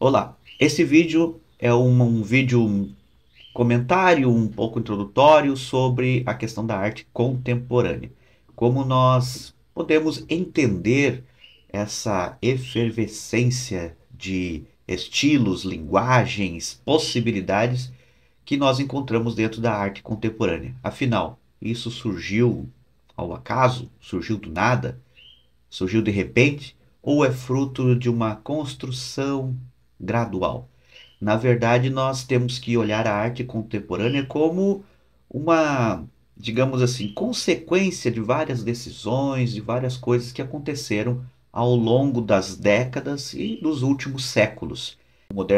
Olá, esse vídeo é um vídeo comentário um pouco introdutório sobre a questão da arte contemporânea. Como nós podemos entender essa efervescência de estilos, linguagens, possibilidades que nós encontramos dentro da arte contemporânea. Afinal, isso surgiu ao acaso? Surgiu do nada? Surgiu de repente? Ou é fruto de uma construção gradual? Na verdade, nós temos que olhar a arte contemporânea como uma, digamos assim, consequência de várias decisões, de várias coisas que aconteceram ao longo das décadas e dos últimos séculos.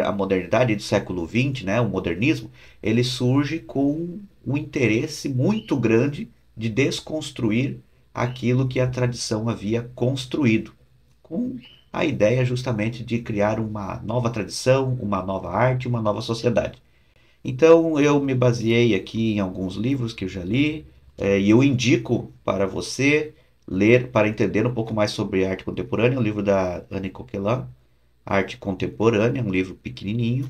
A modernidade do século XX, né, o modernismo, ele surge com um interesse muito grande de desconstruir aquilo que a tradição havia construído, com a ideia justamente de criar uma nova tradição, uma nova arte, uma nova sociedade. Então eu me baseei aqui em alguns livros que eu já li, e eu indico para você ler para entender um pouco mais sobre arte contemporânea, o livro da Anne Coquelin, Arte Contemporânea, um livro pequenininho.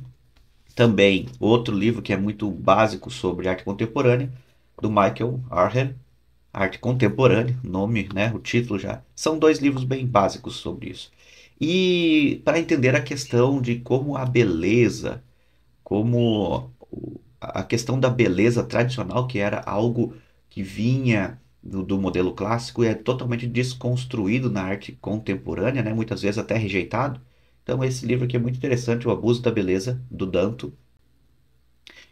Também outro livro que é muito básico sobre arte contemporânea, do Michael Arher, Arte Contemporânea, nome, né, o título já. São dois livros bem básicos sobre isso. E para entender a questão de como a beleza, como a questão da beleza tradicional, que era algo que vinha do modelo clássico e é totalmente desconstruído na arte contemporânea, né, muitas vezes até rejeitado. Então esse livro aqui é muito interessante, O Abuso da Beleza, do Danto.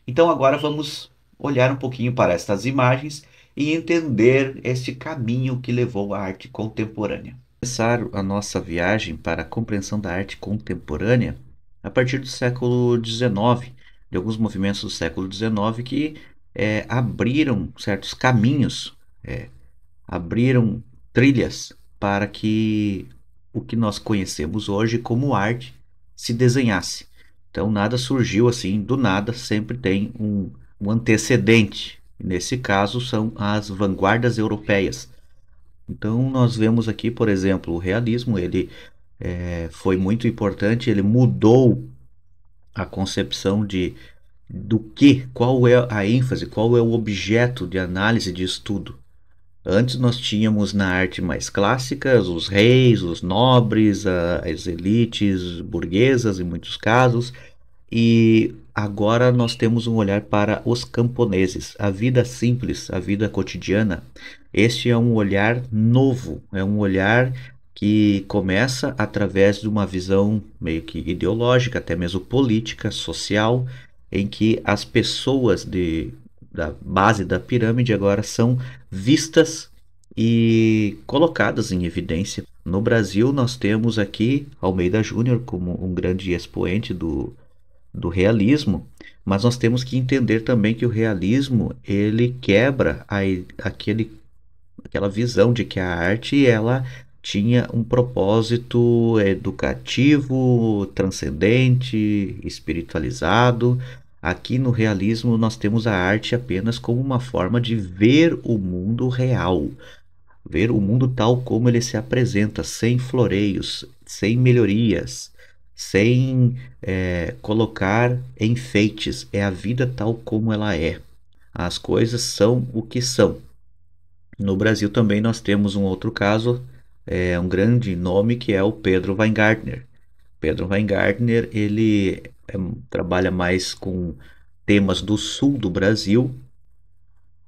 Então agora vamos olhar um pouquinho para estas imagens e entender este caminho que levou à arte contemporânea. Começar a nossa viagem para a compreensão da arte contemporânea a partir do século XIX, de alguns movimentos do século XIX que abriram certos caminhos, abriram trilhas para que o que nós conhecemos hoje como arte se desenhasse. Então nada surgiu assim do nada, sempre tem um antecedente. Nesse caso são as vanguardas europeias. Então nós vemos aqui, por exemplo, o realismo, ele foi muito importante, ele mudou a concepção qual é a ênfase, qual é o objeto de análise de estudo. Antes nós tínhamos na arte mais clássica os reis, os nobres, as elites burguesas em muitos casos, e agora nós temos um olhar para os camponeses, a vida simples, a vida cotidiana. Este é um olhar novo, é um olhar que começa através de uma visão meio que ideológica, até mesmo política, social, em que as pessoas da base da pirâmide agora são vistas e colocadas em evidência. No Brasil, nós temos aqui Almeida Júnior como um grande expoente do realismo, mas nós temos que entender também que o realismo ele quebra aquela visão de que a arte ela tinha um propósito educativo, transcendente, espiritualizado. Aqui no realismo nós temos a arte apenas como uma forma de ver o mundo real, ver o mundo tal como ele se apresenta, sem floreios, sem melhorias, sem colocar enfeites. É a vida tal como ela é. As coisas são o que são. No Brasil também nós temos um outro caso, um grande nome que é o Pedro Weingartner. Pedro Weingartner ele trabalha mais com temas do sul do Brasil.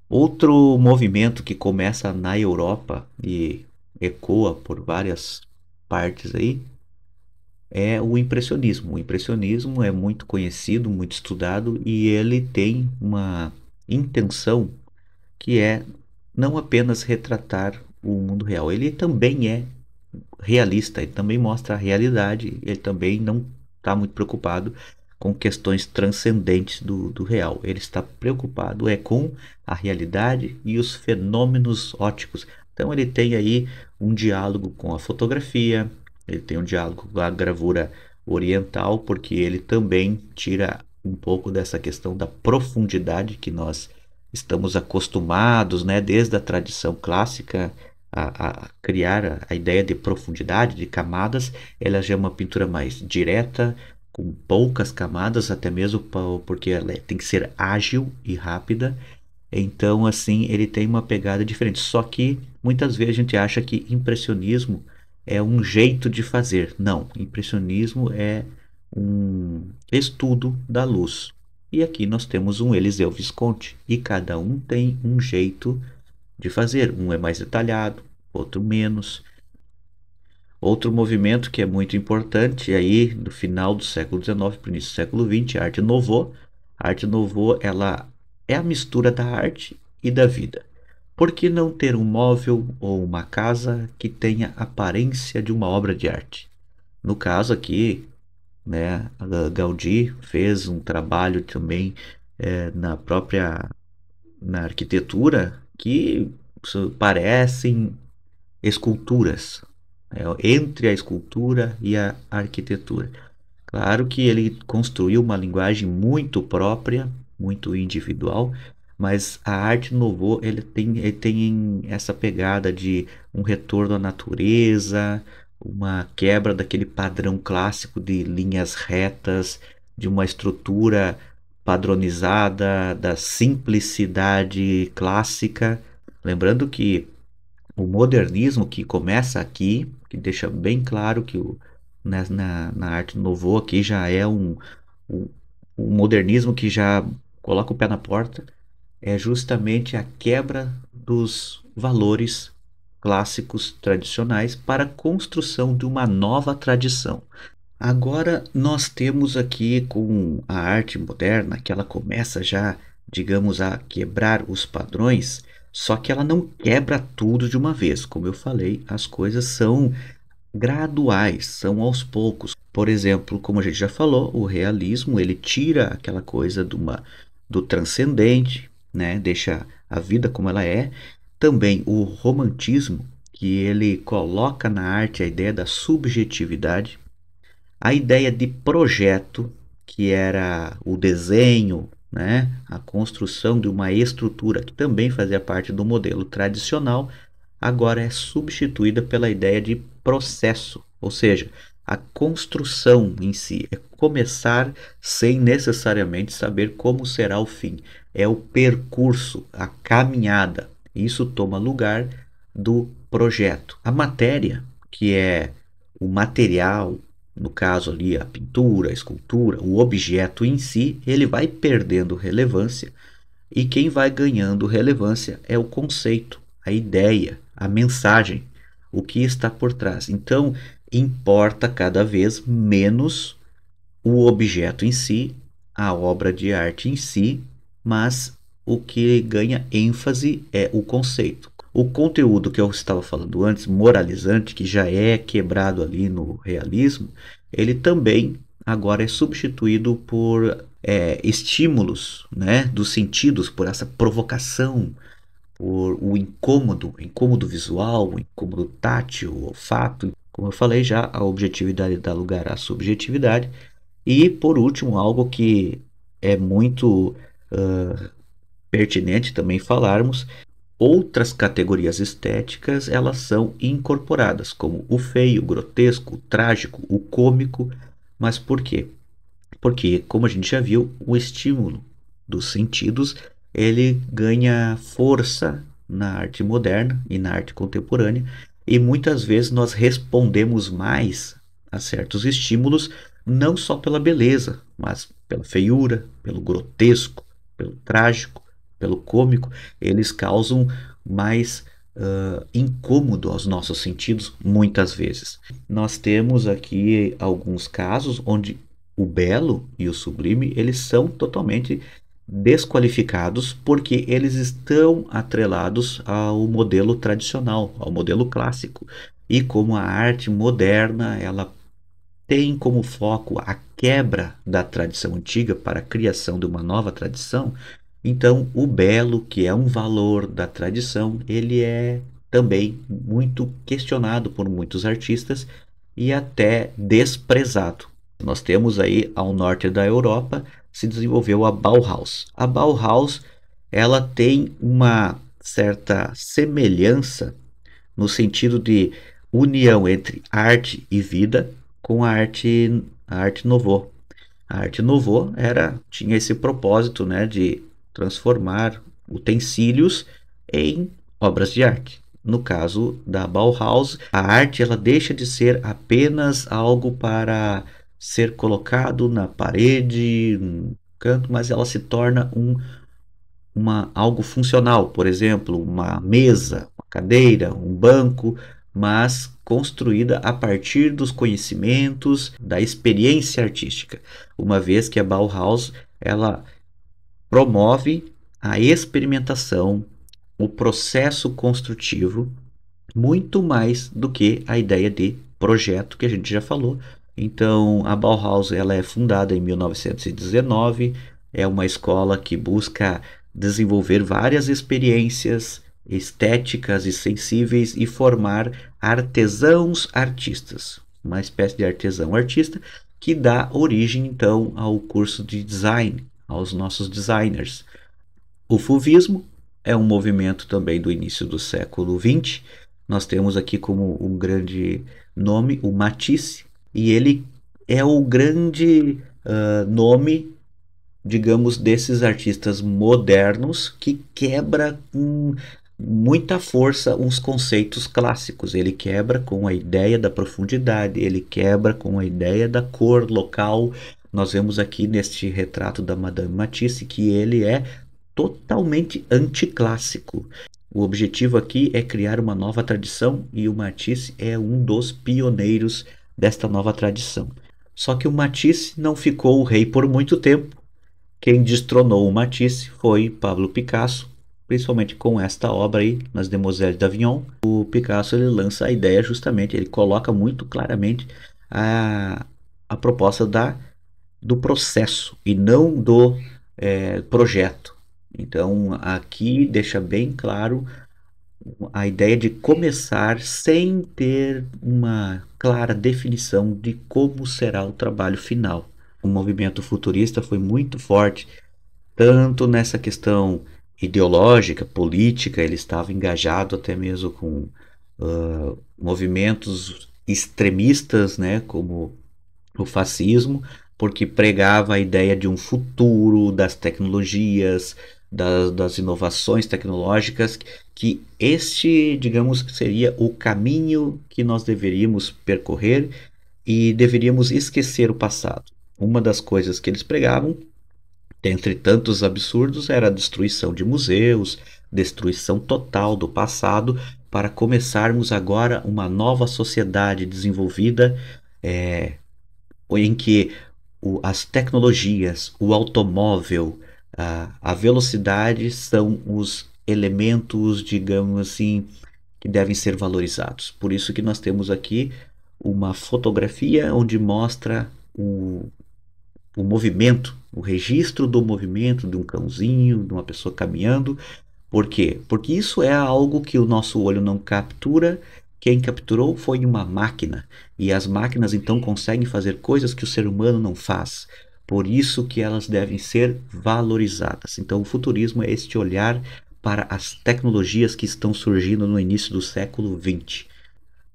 Outro movimento que começa na Europa e ecoa por várias partes aí é o impressionismo. O impressionismo é muito conhecido, muito estudado e ele tem uma intenção que é não apenas retratar o mundo real, ele também é realista, ele também mostra a realidade, ele também não está muito preocupado com questões transcendentes do real. Ele está preocupado com a realidade e os fenômenos óticos. Então ele tem aí um diálogo com a fotografia, ele tem um diálogo com a gravura oriental, porque ele também tira um pouco dessa questão da profundidade que nós estamos acostumados, né, desde a tradição clássica a criar a ideia de profundidade, de camadas. Ela já é uma pintura mais direta, com poucas camadas, até mesmo porque ela tem que ser ágil e rápida. Então, assim, ele tem uma pegada diferente. Só que muitas vezes a gente acha que impressionismo é um jeito de fazer. Não, impressionismo é um estudo da luz. E aqui nós temos um Eliseu Visconti, e cada um tem um jeito de fazer. Um é mais detalhado, outro menos. Outro movimento que é muito importante aí no final do século XIX para o início do século XX, a Arte Nouveau. A Arte Nouveau, ela é a mistura da arte e da vida. Por que não ter um móvel ou uma casa que tenha aparência de uma obra de arte? No caso aqui, né, a Gaudí fez um trabalho também na própria na arquitetura que parecem esculturas, entre a escultura e a arquitetura. Claro que ele construiu uma linguagem muito própria, muito individual, mas a arte Nouveau ele tem essa pegada de um retorno à natureza, uma quebra daquele padrão clássico de linhas retas, de uma estrutura padronizada, da simplicidade clássica. Lembrando que o modernismo que começa aqui, que deixa bem claro que na arte Nouveau aqui já é um, um modernismo que já coloca o pé na porta, é justamente a quebra dos valores clássicos tradicionais para a construção de uma nova tradição. Agora nós temos aqui com a arte moderna que ela começa já, digamos, a quebrar os padrões, só que ela não quebra tudo de uma vez. Como eu falei, as coisas são graduais, são aos poucos. Por exemplo, como a gente já falou, o realismo ele tira aquela coisa do transcendente, né? Deixa a vida como ela é. Também o romantismo, que ele coloca na arte a ideia da subjetividade, a ideia de projeto, que era o desenho, né, a construção de uma estrutura que também fazia parte do modelo tradicional, agora é substituída pela ideia de processo, ou seja, a construção em si é começar sem necessariamente saber como será o fim. É o percurso, a caminhada. Isso toma lugar do projeto. A matéria, que é o material, no caso ali a pintura, a escultura, o objeto em si, ele vai perdendo relevância e quem vai ganhando relevância é o conceito, a ideia, a mensagem, o que está por trás. Então, importa cada vez menos o objeto em si, a obra de arte em si, mas o que ganha ênfase é o conceito. O conteúdo que eu estava falando antes, moralizante, que já é quebrado ali no realismo, ele também agora é substituído por estímulos, né, dos sentidos, por essa provocação, por o incômodo visual, o incômodo tátil, o olfato. Como eu falei já, a objetividade dá lugar à subjetividade. E por último, algo que é muito pertinente também falarmos, outras categorias estéticas elas são incorporadas, como o feio, o grotesco, o trágico, o cômico. Mas por quê? Porque, como a gente já viu, o estímulo dos sentidos ele ganha força na arte moderna e na arte contemporânea, e muitas vezes nós respondemos mais a certos estímulos não só pela beleza, mas pela feiura, pelo grotesco, pelo trágico, pelo cômico. Eles causam mais incômodo aos nossos sentidos muitas vezes. Nós temos aqui alguns casos onde o belo e o sublime eles são totalmente desqualificados porque eles estão atrelados ao modelo tradicional, ao modelo clássico. E como a arte moderna ela tem como foco a quebra da tradição antiga para a criação de uma nova tradição, então o belo, que é um valor da tradição, ele é também muito questionado por muitos artistas e até desprezado. Nós temos aí ao norte da Europa se desenvolveu a Bauhaus. A Bauhaus ela tem uma certa semelhança no sentido de união entre arte e vida com a arte Nouveau. A arte nouveau tinha esse propósito, né, de transformar utensílios em obras de arte. No caso da Bauhaus, a arte ela deixa de ser apenas algo para ser colocado na parede, no canto, mas ela se torna algo funcional, por exemplo, uma mesa, uma cadeira, um banco, mas construída a partir dos conhecimentos, da experiência artística. Uma vez que a Bauhaus ela promove a experimentação, o processo construtivo, muito mais do que a ideia de projeto que a gente já falou. Então, a Bauhaus ela é fundada em 1919, é uma escola que busca desenvolver várias experiências estéticas e sensíveis e formar artesãos artistas, uma espécie de artesão artista que dá origem então ao curso de design, aos nossos designers. O Fauvismo é um movimento também do início do século XX. Nós temos aqui como um grande nome o Matisse, e ele é o grande nome, digamos, desses artistas modernos que quebra com muita força uns conceitos clássicos. Ele quebra com a ideia da profundidade, ele quebra com a ideia da cor local. Nós vemos aqui neste retrato da Madame Matisse que ele é totalmente anticlássico. O objetivo aqui é criar uma nova tradição e o Matisse é um dos pioneiros desta nova tradição. Só que o Matisse não ficou o rei por muito tempo. Quem destronou o Matisse foi Pablo Picasso, principalmente com esta obra aí, Nas Demoiselles d'Avignon. O Picasso ele lança a ideia justamente, ele coloca muito claramente a proposta do processo e não do projeto. Então aqui deixa bem claro a ideia de começar sem ter uma clara definição de como será o trabalho final. O movimento futurista foi muito forte, tanto nessa questão ideológica, política, ele estava engajado até mesmo com movimentos extremistas, né, como o fascismo, porque pregava a ideia de um futuro das tecnologias, das inovações tecnológicas, que este, digamos, seria o caminho que nós deveríamos percorrer e deveríamos esquecer o passado. Uma das coisas que eles pregavam, dentre tantos absurdos, era a destruição de museus, destruição total do passado, para começarmos agora uma nova sociedade desenvolvida, em que as tecnologias, o automóvel, a velocidade são os elementos, digamos assim, que devem ser valorizados. Por isso que nós temos aqui uma fotografia onde mostra o movimento, o registro do movimento de um cãozinho, de uma pessoa caminhando. Por quê? Porque isso é algo que o nosso olho não captura. Quem capturou foi uma máquina, e as máquinas então conseguem fazer coisas que o ser humano não faz. Por isso que elas devem ser valorizadas. Então o futurismo é este olhar para as tecnologias que estão surgindo no início do século XX.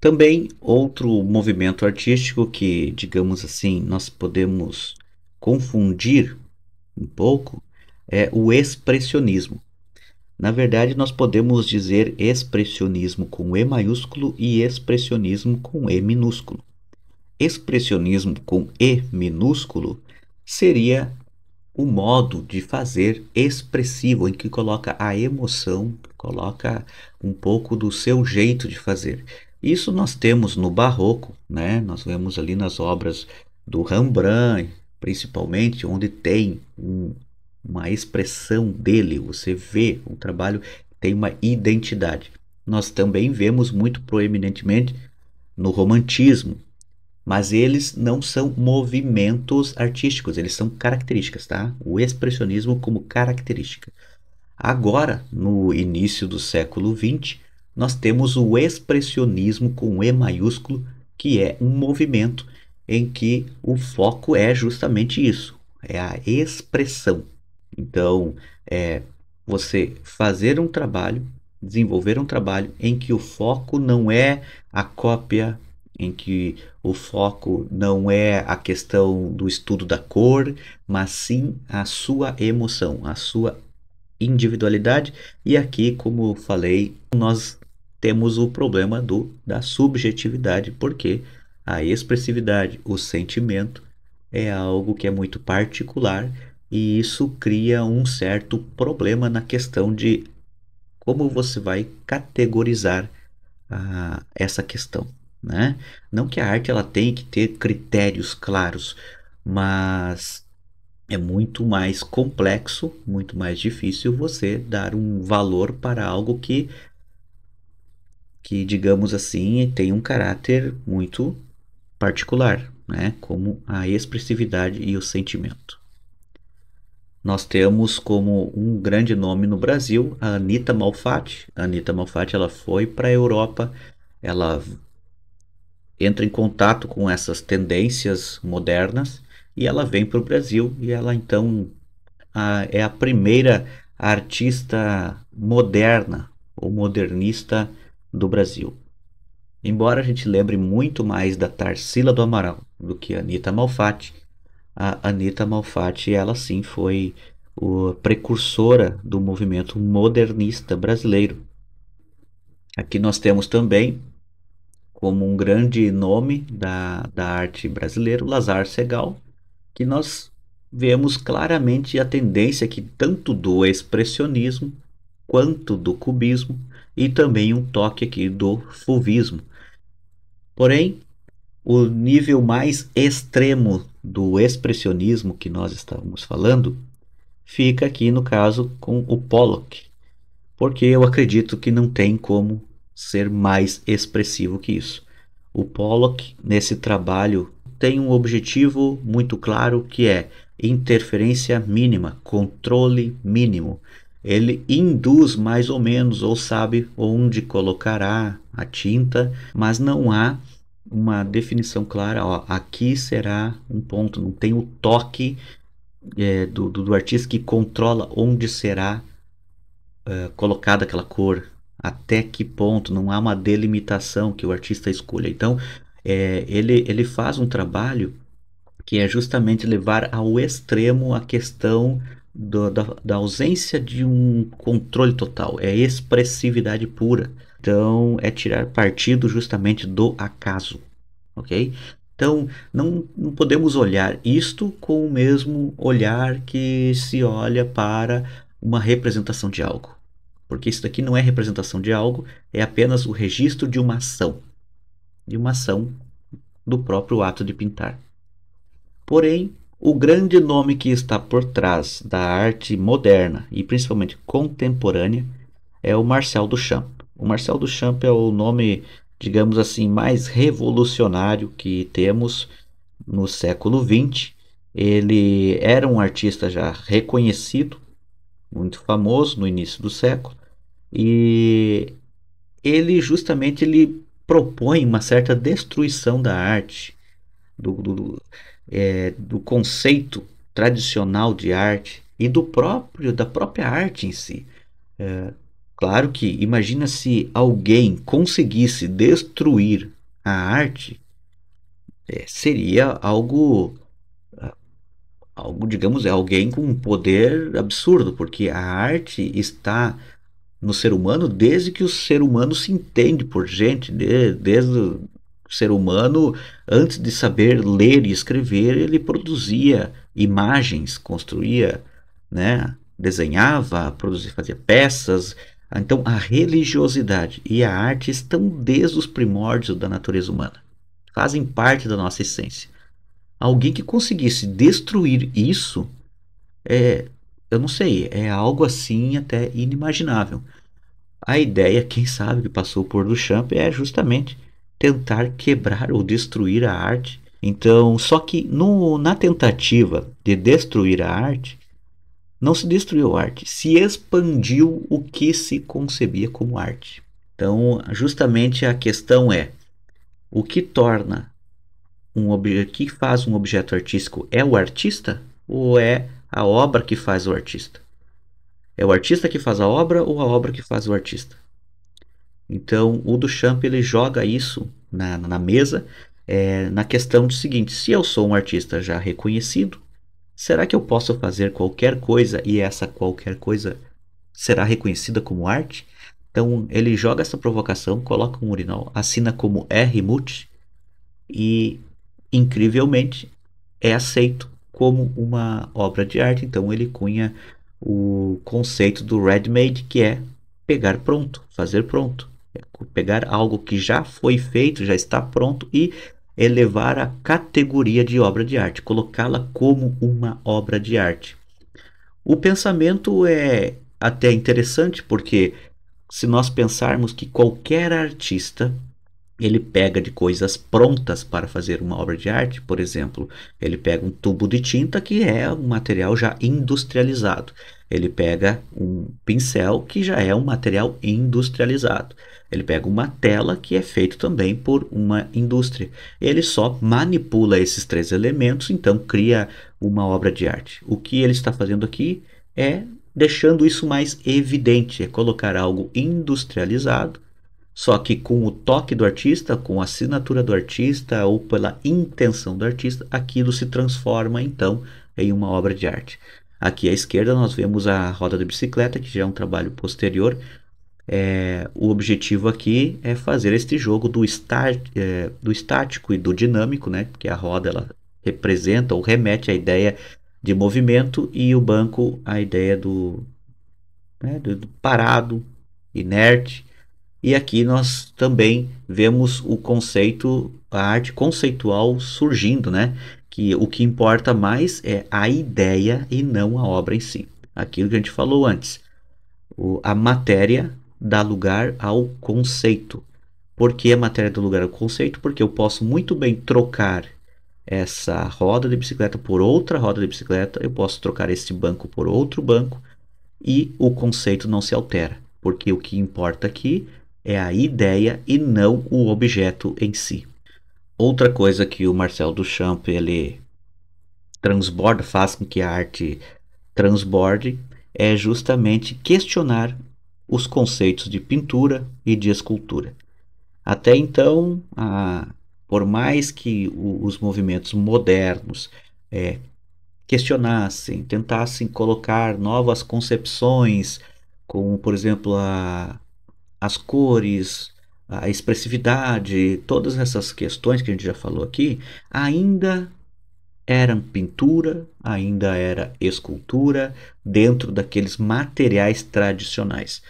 Também outro movimento artístico que, digamos assim, nós podemos confundir um pouco é o expressionismo. Na verdade, nós podemos dizer expressionismo com E maiúsculo e expressionismo com E minúsculo. Expressionismo com E minúsculo seria o modo de fazer expressivo, em que coloca a emoção, coloca um pouco do seu jeito de fazer. Isso nós temos no barroco, né? Nós vemos ali nas obras do Rembrandt, principalmente, onde tem uma expressão dele, você vê um trabalho tem uma identidade. Nós também vemos muito proeminentemente no romantismo, mas eles não são movimentos artísticos, eles são características, tá? O expressionismo como característica. Agora, no início do século XX, nós temos o expressionismo com E maiúsculo, que é um movimento em que o foco é justamente isso, é a expressão. Então, é você fazer um trabalho, desenvolver um trabalho em que o foco não é a cópia, em que o foco não é a questão do estudo da cor, mas sim a sua emoção, a sua individualidade. E aqui, como eu falei, nós temos o problema da subjetividade, porque a expressividade, o sentimento, é algo que é muito particular e isso cria um certo problema na questão de como você vai categorizar essa questão, né? Não que a arte ela tenha que ter critérios claros, mas é muito mais complexo, muito mais difícil você dar um valor para algo que digamos assim, tem um caráter muito particular, né? Como a expressividade e o sentimento. Nós temos como um grande nome no Brasil a Anita Malfatti. A Anita Malfatti ela foi para a Europa, ela entra em contato com essas tendências modernas e ela vem para o Brasil e ela então é a primeira artista moderna ou modernista do Brasil. Embora a gente lembre muito mais da Tarsila do Amaral do que a Anita Malfatti, a Anita Malfatti ela sim foi a precursora do movimento modernista brasileiro. Aqui nós temos também como um grande nome da arte brasileira, Lazar Segal, que nós vemos claramente a tendência que tanto do expressionismo quanto do cubismo e também um toque aqui do fauvismo. Porém, o nível mais extremo do expressionismo que nós estávamos falando fica aqui no caso com o Pollock, porque eu acredito que não tem como ser mais expressivo que isso. O Pollock, nesse trabalho, tem um objetivo muito claro que é interferência mínima, controle mínimo. Ele induz mais ou menos ou sabe onde colocará a tinta, mas não há uma definição clara. Ó, aqui será um ponto, não tem o toque do artista que controla onde será colocada aquela cor, até que ponto, não há uma delimitação que o artista escolha. Então, ele faz um trabalho que é justamente levar ao extremo a questão da ausência de um controle total, é expressividade pura. Então, é tirar partido justamente do acaso, ok? Então, não podemos olhar isto com o mesmo olhar que se olha para uma representação de algo. Porque isso daqui não é representação de algo, é apenas o registro de uma ação do próprio ato de pintar. Porém, o grande nome que está por trás da arte moderna e principalmente contemporânea é o Marcel Duchamp. O Marcel Duchamp é o nome, digamos assim, mais revolucionário que temos no século XX. Ele era um artista já reconhecido, muito famoso no início do século, e ele propõe uma certa destruição da arte, do conceito tradicional de arte e da própria arte em si. Claro que imagina se alguém conseguisse destruir a arte, seria algo, digamos, alguém com um poder absurdo, porque a arte está no ser humano desde que o ser humano se entende por gente, desde o ser humano, antes de saber ler e escrever, ele produzia imagens, construía, né, desenhava, produzia, fazia peças. Então, a religiosidade e a arte estão desde os primórdios da natureza humana, fazem parte da nossa essência. Alguém que conseguisse destruir isso, eu não sei, é algo assim até inimaginável. A ideia, quem sabe, que passou por Duchamp é justamente tentar quebrar ou destruir a arte. Então, só que na tentativa de destruir a arte, não se destruiu a arte, se expandiu o que se concebia como arte. Então, justamente a questão é: o que torna que faz um objeto artístico é o artista ou é a obra que faz o artista? É o artista que faz a obra ou a obra que faz o artista? Então, o Duchamp ele joga isso na mesa, na questão do seguinte: se eu sou um artista já reconhecido, será que eu posso fazer qualquer coisa e essa qualquer coisa será reconhecida como arte? Então ele joga essa provocação, coloca um urinol, assina como R. Muti e, incrivelmente, é aceito como uma obra de arte. Então ele cunha o conceito do ready-made, que é pegar pronto, fazer pronto. É pegar algo que já foi feito, já está pronto e elevar a categoria de obra de arte, colocá-la como uma obra de arte. O pensamento é até interessante porque se nós pensarmos que qualquer artista ele pega de coisas prontas para fazer uma obra de arte, por exemplo, ele pega um tubo de tinta que é um material já industrializado. Ele pega um pincel que já é um material industrializado. Ele pega uma tela que é feito também por uma indústria. Ele só manipula esses três elementos, então cria uma obra de arte. O que ele está fazendo aqui é deixando isso mais evidente, é colocar algo industrializado só que com o toque do artista, com a assinatura do artista ou pela intenção do artista, aquilo se transforma então em uma obra de arte. Aqui à esquerda nós vemos a roda de bicicleta, que já é um trabalho posterior. O objetivo aqui é fazer este jogo do estático e do dinâmico, né? Porque a roda ela representa ou remete à ideia de movimento e o banco à ideia do parado, inerte. E aqui nós também vemos o conceito, a arte conceitual surgindo, né? Que o que importa mais é a ideia e não a obra em si. Aquilo que a gente falou antes. A matéria dá lugar ao conceito. Por que a matéria dá lugar ao conceito? Porque eu posso muito bem trocar essa roda de bicicleta por outra roda de bicicleta, eu posso trocar esse banco por outro banco, e o conceito não se altera, porque o que importa aqui é a ideia e não o objeto em si. Outra coisa que o Marcel Duchamp ele transborda, faz com que a arte transborde, é justamente questionar os conceitos de pintura e de escultura. Até então, por mais que os movimentos modernos é, questionassem, tentassem colocar novas concepções, como por exemplo as cores, a expressividade, todas essas questões que a gente já falou aqui, ainda eram pintura, ainda era escultura dentro daqueles materiais tradicionais.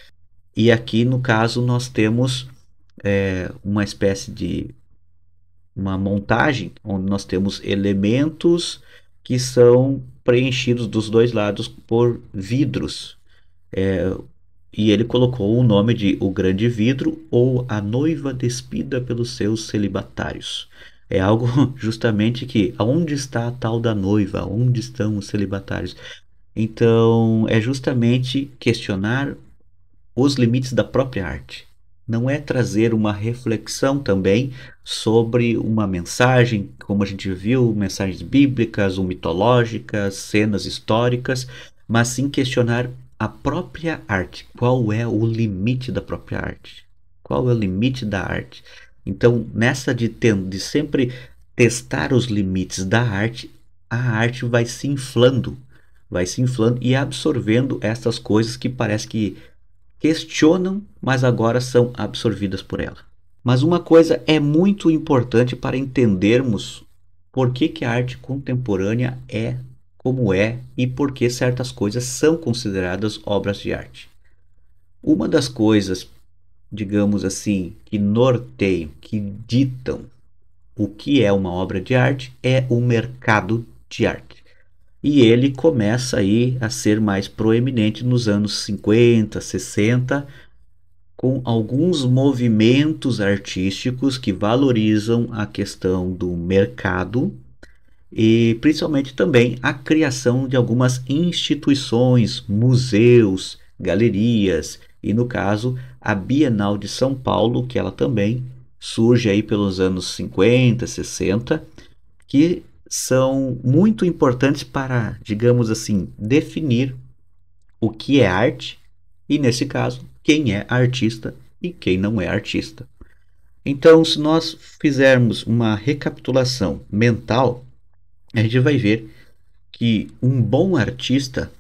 E aqui no caso nós temos uma espécie de uma montagem onde nós temos elementos que são preenchidos dos dois lados por vidros. E ele colocou o nome de O Grande Vidro ou A Noiva Despida pelos Seus Celibatários. É algo justamente que, aonde está a tal da noiva? Onde estão os celibatários? Então, é justamente questionar os limites da própria arte. Não é trazer uma reflexão também sobre uma mensagem, como a gente viu, mensagens bíblicas ou mitológicas, cenas históricas, mas sim questionar a própria arte. Qual é o limite da própria arte? Qual é o limite da arte? Então, nessa de sempre testar os limites da arte, a arte vai se inflando e absorvendo essas coisas que parece que questionam, mas agora são absorvidas por ela. Mas uma coisa é muito importante para entendermos por que a arte contemporânea é como é e por que certas coisas são consideradas obras de arte. Uma das coisas, digamos assim, que norteiam, que ditam o que é uma obra de arte é o mercado de arte. E ele começa aí a ser mais proeminente nos anos 50, 60, com alguns movimentos artísticos que valorizam a questão do mercado e principalmente também a criação de algumas instituições, museus, galerias e no caso a Bienal de São Paulo, que ela também surge aí pelos anos 50, 60, que são muito importantes para, digamos assim, definir o que é arte e, nesse caso, quem é artista e quem não é artista. Então, se nós fizermos uma recapitulação mental, a gente vai ver que um bom artista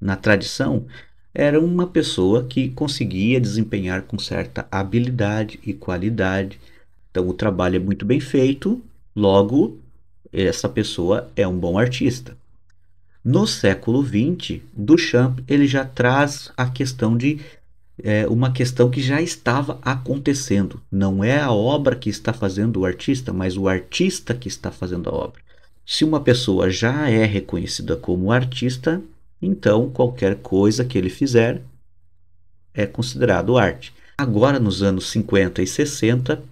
na tradição era uma pessoa que conseguia desempenhar com certa habilidade e qualidade. Então, o trabalho é muito bem feito, logo, essa pessoa é um bom artista. No século XX, Duchamp ele já traz a questão de uma questão que já estava acontecendo. Não é a obra que está fazendo o artista, mas o artista que está fazendo a obra. Se uma pessoa já é reconhecida como artista, então qualquer coisa que ele fizer é considerado arte. Agora, nos anos 50 e 60,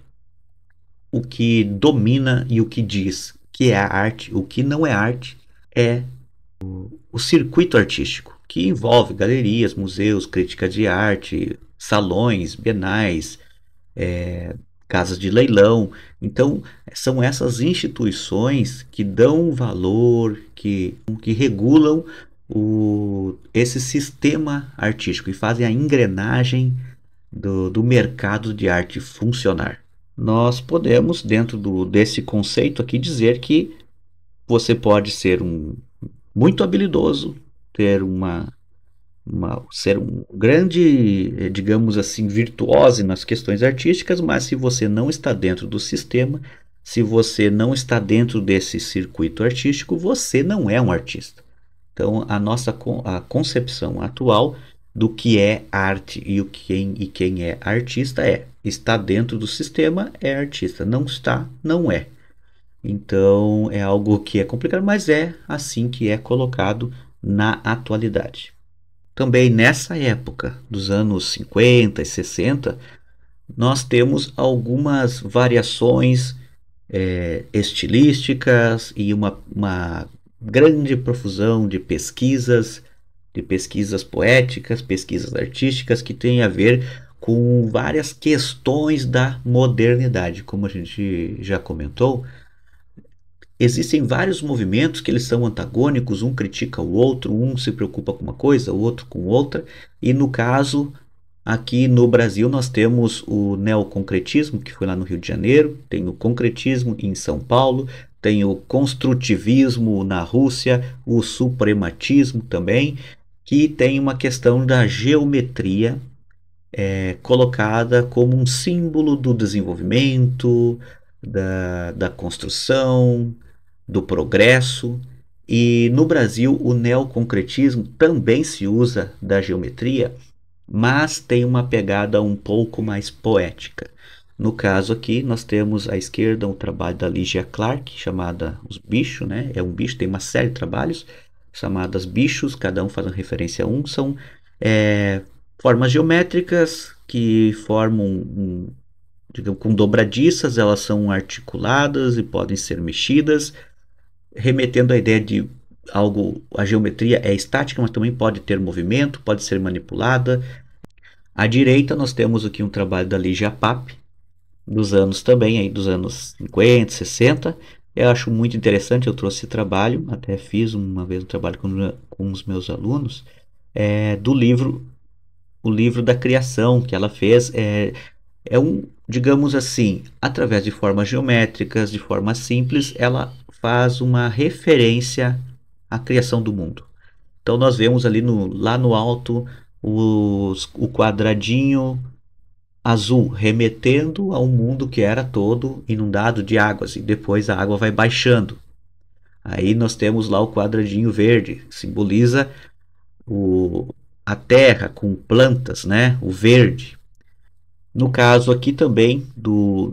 o que domina e o que diz que é arte, o que não é arte, é o circuito artístico, que envolve galerias, museus, crítica de arte, salões, bienais, casas de leilão. Então, são essas instituições que dão valor, que regulam esse sistema artístico e fazem a engrenagem do mercado de arte funcionar. Nós podemos, dentro desse conceito aqui, dizer que você pode ser muito habilidoso, ter ser um grande, digamos assim, virtuose nas questões artísticas, mas se você não está dentro do sistema, se você não está dentro desse circuito artístico, você não é um artista. Então, a concepção atual do que é arte e quem é artista está dentro do sistema, é artista. Não está, não é. Então, é algo que é complicado, mas é assim que é colocado na atualidade. Também nessa época, dos anos 50 e 60, nós temos algumas variações estilísticas e uma grande profusão de pesquisas poéticas, pesquisas artísticas que têm a ver com várias questões da modernidade. Como a gente já comentou, existem vários movimentos que eles são antagônicos, um critica o outro, um se preocupa com uma coisa, o outro com outra, e no caso, aqui no Brasil nós temos o neoconcretismo, que foi lá no Rio de Janeiro, tem o concretismo em São Paulo, tem o construtivismo na Rússia, o suprematismo também, que tem uma questão da geometria colocada como um símbolo do desenvolvimento, da construção, do progresso. E no Brasil, o neoconcretismo também se usa da geometria, mas tem uma pegada um pouco mais poética. No caso aqui, nós temos à esquerda um trabalho da Lygia Clark, chamada Os Bichos, né? É um bicho, tem uma série de trabalhos chamadas bichos, cada um fazendo referência a um, são formas geométricas que formam digamos, com dobradiças, elas são articuladas e podem ser mexidas, remetendo à ideia de algo, a geometria é estática, mas também pode ter movimento, pode ser manipulada. À direita nós temos aqui um trabalho da Ligia Pape, dos anos também, aí dos anos 50, 60. Eu acho muito interessante, eu trouxe esse trabalho, até fiz uma vez um trabalho com os meus alunos, do livro, o livro da criação que ela fez, digamos assim, através de formas geométricas, de formas simples, ela faz uma referência à criação do mundo. Então nós vemos ali lá no alto o quadradinho azul remetendo a um mundo que era todo inundado de águas e depois a água vai baixando. Aí nós temos lá o quadradinho verde, simboliza a terra com plantas, né? O verde. No caso aqui também do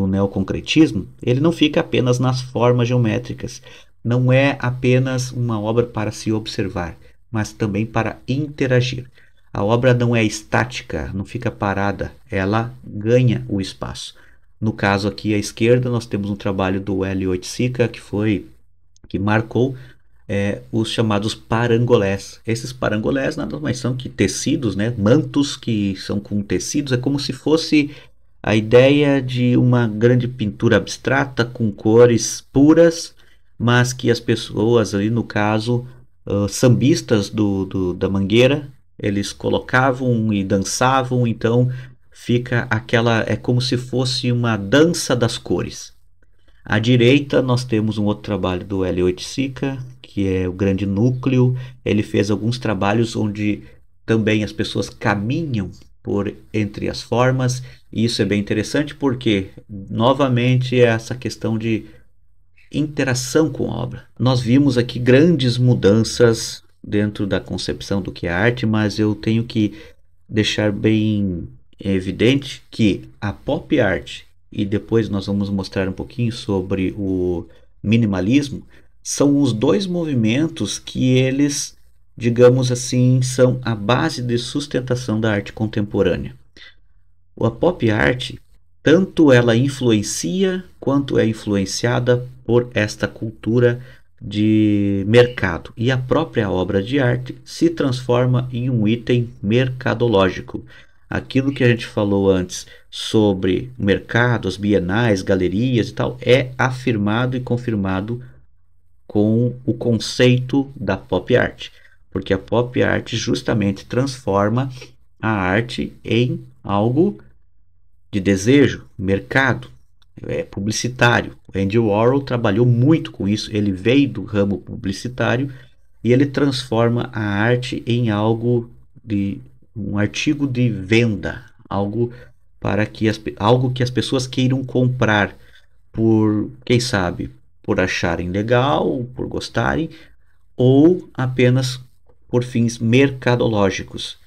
neoconcretismo, ele não fica apenas nas formas geométricas. Não é apenas uma obra para se observar, mas também para interagir. A obra não é estática, não fica parada, ela ganha o espaço. No caso aqui à esquerda, nós temos um trabalho do Hélio Oiticica, que marcou os chamados parangolés. Esses parangolés nada mais são que tecidos, né? Mantos que são com tecidos, é como se fosse a ideia de uma grande pintura abstrata com cores puras, mas que as pessoas ali, no caso, sambistas da Mangueira, eles colocavam e dançavam, então fica aquela, é como se fosse uma dança das cores. À direita, nós temos um outro trabalho do Hélio Oiticica, que é o Grande Núcleo. Ele fez alguns trabalhos onde também as pessoas caminham por entre as formas, e isso é bem interessante porque, novamente, é essa questão de interação com a obra. Nós vimos aqui grandes mudanças dentro da concepção do que é arte, mas eu tenho que deixar bem evidente que a pop art, e depois nós vamos mostrar um pouquinho sobre o minimalismo, são os dois movimentos que eles, digamos assim, são a base de sustentação da arte contemporânea. A pop art, tanto ela influencia quanto é influenciada por esta cultura de mercado, e a própria obra de arte se transforma em um item mercadológico. Aquilo que a gente falou antes sobre mercados, bienais, galerias e tal, é afirmado e confirmado com o conceito da pop art, porque a pop art justamente transforma a arte em algo de desejo, mercado, publicitário. O Andy Warhol trabalhou muito com isso, ele veio do ramo publicitário e ele transforma a arte em algo de um artigo de venda, algo para que algo que as pessoas queiram comprar por, quem sabe, por acharem legal, por gostarem, ou apenas por fins mercadológicos.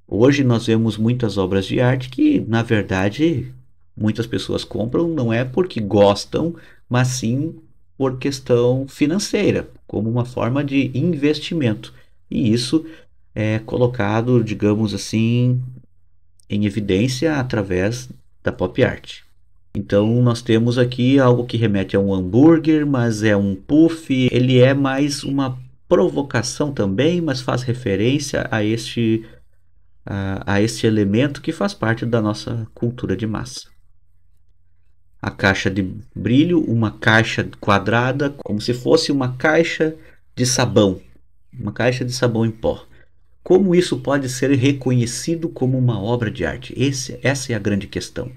Hoje nós vemos muitas obras de arte que, na verdade, muitas pessoas compram não é porque gostam, mas sim por questão financeira, como uma forma de investimento. E isso é colocado, digamos assim, em evidência através da pop art. Então nós temos aqui algo que remete a um hambúrguer, mas é um puff, ele é mais uma provocação também, mas faz referência a este elemento que faz parte da nossa cultura de massa. A caixa de brilho, uma caixa quadrada, como se fosse uma caixa de sabão, uma caixa de sabão em pó. Como isso pode ser reconhecido como uma obra de arte? Essa é a grande questão.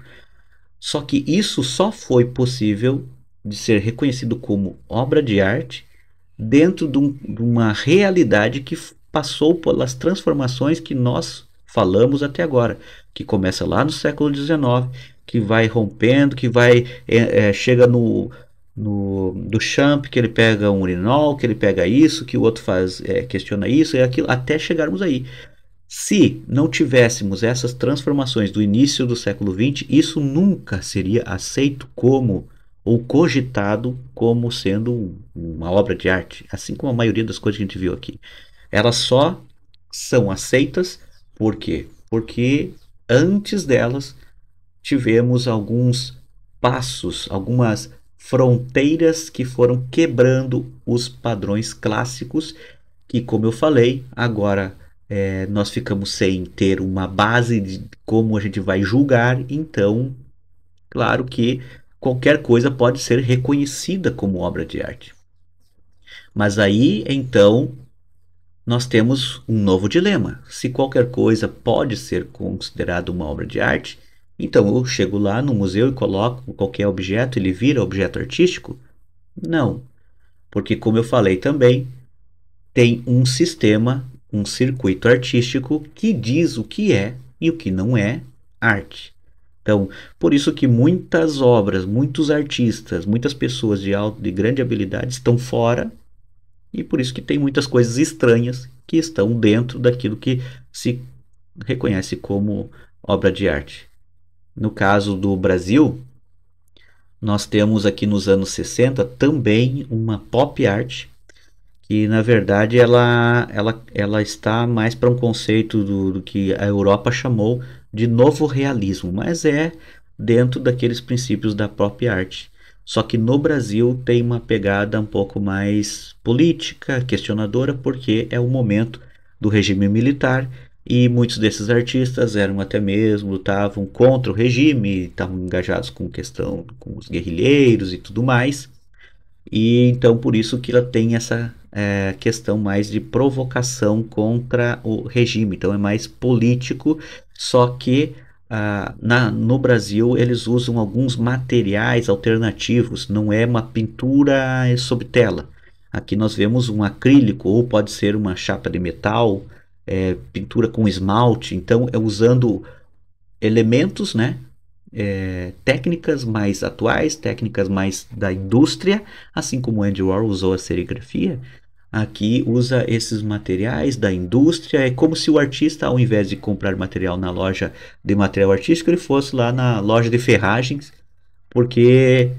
Só que isso só foi possível de ser reconhecido como obra de arte dentro de uma realidade que passou pelas transformações que nós falamos até agora, que começa lá no século XIX, que vai rompendo, que vai chega no Duchamp, que ele pega um urinol, que ele pega isso, que o outro faz questiona isso e aquilo, até chegarmos aí. Se não tivéssemos essas transformações do início do século XX, isso nunca seria aceito como ou cogitado como sendo uma obra de arte, assim como a maioria das coisas que a gente viu aqui. Elas só são aceitas por quê? Porque antes delas tivemos alguns passos, algumas fronteiras que foram quebrando os padrões clássicos que, como eu falei, agora nós ficamos sem ter uma base de como a gente vai julgar, então, claro que qualquer coisa pode ser reconhecida como obra de arte. Mas aí, então, nós temos um novo dilema. Se qualquer coisa pode ser considerada uma obra de arte, então eu chego lá no museu e coloco qualquer objeto, ele vira objeto artístico? Não, porque como eu falei também, tem um sistema, um circuito artístico que diz o que é e o que não é arte. Então, por isso que muitas obras, muitos artistas, muitas pessoas de grande habilidade estão fora, e por isso que tem muitas coisas estranhas que estão dentro daquilo que se reconhece como obra de arte. No caso do Brasil, nós temos aqui nos anos 60 também uma pop art, que na verdade ela está mais para um conceito do que a Europa chamou de novo realismo, mas é dentro daqueles princípios da pop art. Só que no Brasil tem uma pegada um pouco mais política, questionadora, porque é o momento do regime militar e muitos desses artistas eram até mesmo lutavam contra o regime, estavam engajados com questão com os guerrilheiros e tudo mais. E então por isso que ela tem essa questão mais de provocação contra o regime. Então é mais político, só que No Brasil eles usam alguns materiais alternativos, não é uma pintura sobre tela. Aqui nós vemos um acrílico ou pode ser uma chapa de metal, pintura com esmalte, então é usando elementos, né? Técnicas mais atuais, técnicas mais da indústria, assim como Andy Warhol usou a serigrafia. Aqui usa esses materiais da indústria. É como se o artista, ao invés de comprar material na loja de material artístico, ele fosse lá na loja de ferragens, porque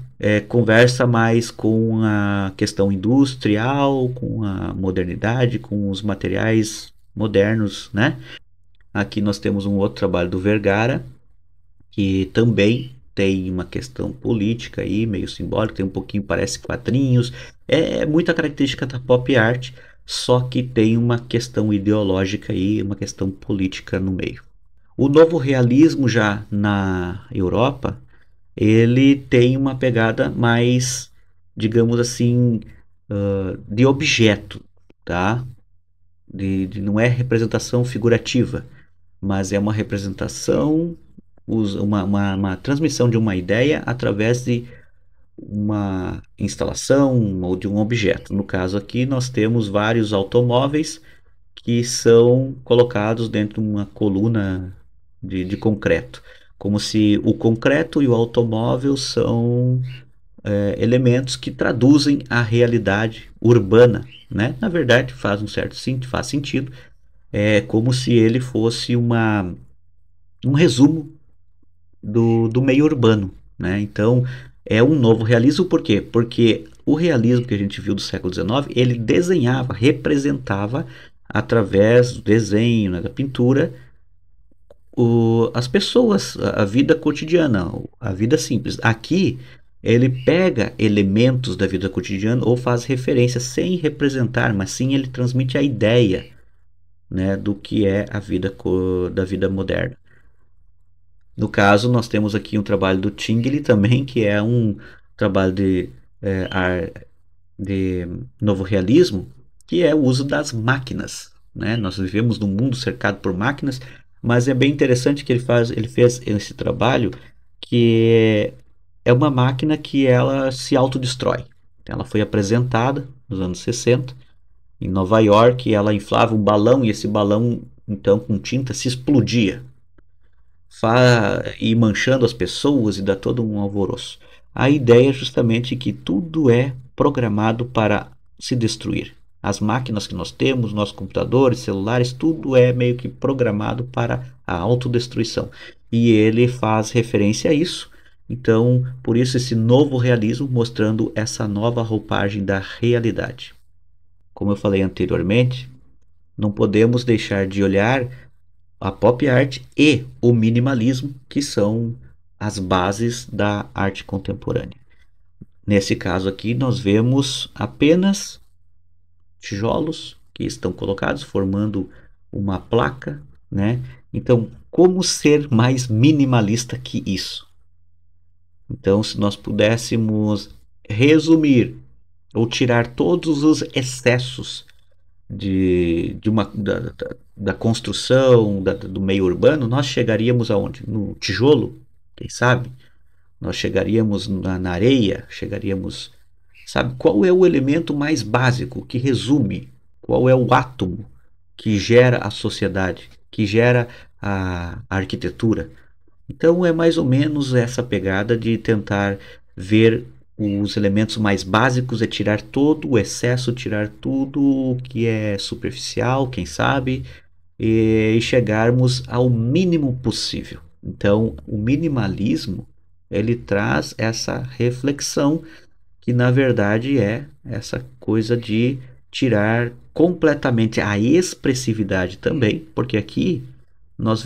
conversa mais com a questão industrial, com a modernidade, com os materiais modernos, né? Aqui nós temos um outro trabalho do Vergara, que também tem uma questão política aí, meio simbólica, tem um pouquinho, parece quadrinhos, é muita característica da pop art, só que tem uma questão ideológica aí, uma questão política no meio. O novo realismo já na Europa, ele tem uma pegada mais, digamos assim, de objeto, tá? Não é representação figurativa, mas é uma representação, uma transmissão de uma ideia através de uma instalação ou de um objeto. No caso aqui, nós temos vários automóveis que são colocados dentro de uma coluna de concreto, como se o concreto e o automóvel são elementos que traduzem a realidade urbana, né? Na verdade, faz sentido. É como se ele fosse um resumo do meio urbano, né? Então é um novo realismo, por quê? Porque o realismo que a gente viu do século XIX, ele desenhava, representava através do desenho, né, da pintura, as pessoas, a vida cotidiana, a vida simples. Aqui ele pega elementos da vida cotidiana ou faz referência sem representar, mas sim ele transmite a ideia, né, do que é a vida da vida moderna. No caso, nós temos aqui um trabalho do Tinguely também, que é um trabalho de novo realismo, que é o uso das máquinas, né? Nós vivemos num mundo cercado por máquinas, mas é bem interessante que ele fez esse trabalho que é uma máquina que ela se autodestrói. Ela foi apresentada nos anos 60 em Nova York, e ela inflava um balão e esse balão, então, com tinta se explodia e manchando as pessoas e dá todo um alvoroço. A ideia é justamente que tudo é programado para se destruir. As máquinas que nós temos, nossos computadores, celulares, tudo é meio que programado para a autodestruição. E ele faz referência a isso. Então, por isso esse novo realismo mostrando essa nova roupagem da realidade. Como eu falei anteriormente, não podemos deixar de olhar a pop art e o minimalismo, que são as bases da arte contemporânea. Nesse caso aqui, nós vemos apenas tijolos que estão colocados, formando uma placa, né? Então, como ser mais minimalista que isso? Então, se nós pudéssemos resumir ou tirar todos os excessos da construção, do meio urbano, nós chegaríamos aonde? No tijolo, quem sabe? Nós chegaríamos na areia, chegaríamos. Sabe qual é o elemento mais básico que resume? Qual é o átomo que gera a sociedade, que gera a arquitetura? Então é mais ou menos essa pegada de tentar ver os elementos mais básicos, é tirar todo o excesso, tirar tudo que é superficial, quem sabe, e chegarmos ao mínimo possível. Então, o minimalismo, ele traz essa reflexão que na verdade é essa coisa de tirar completamente a expressividade também, porque aqui nós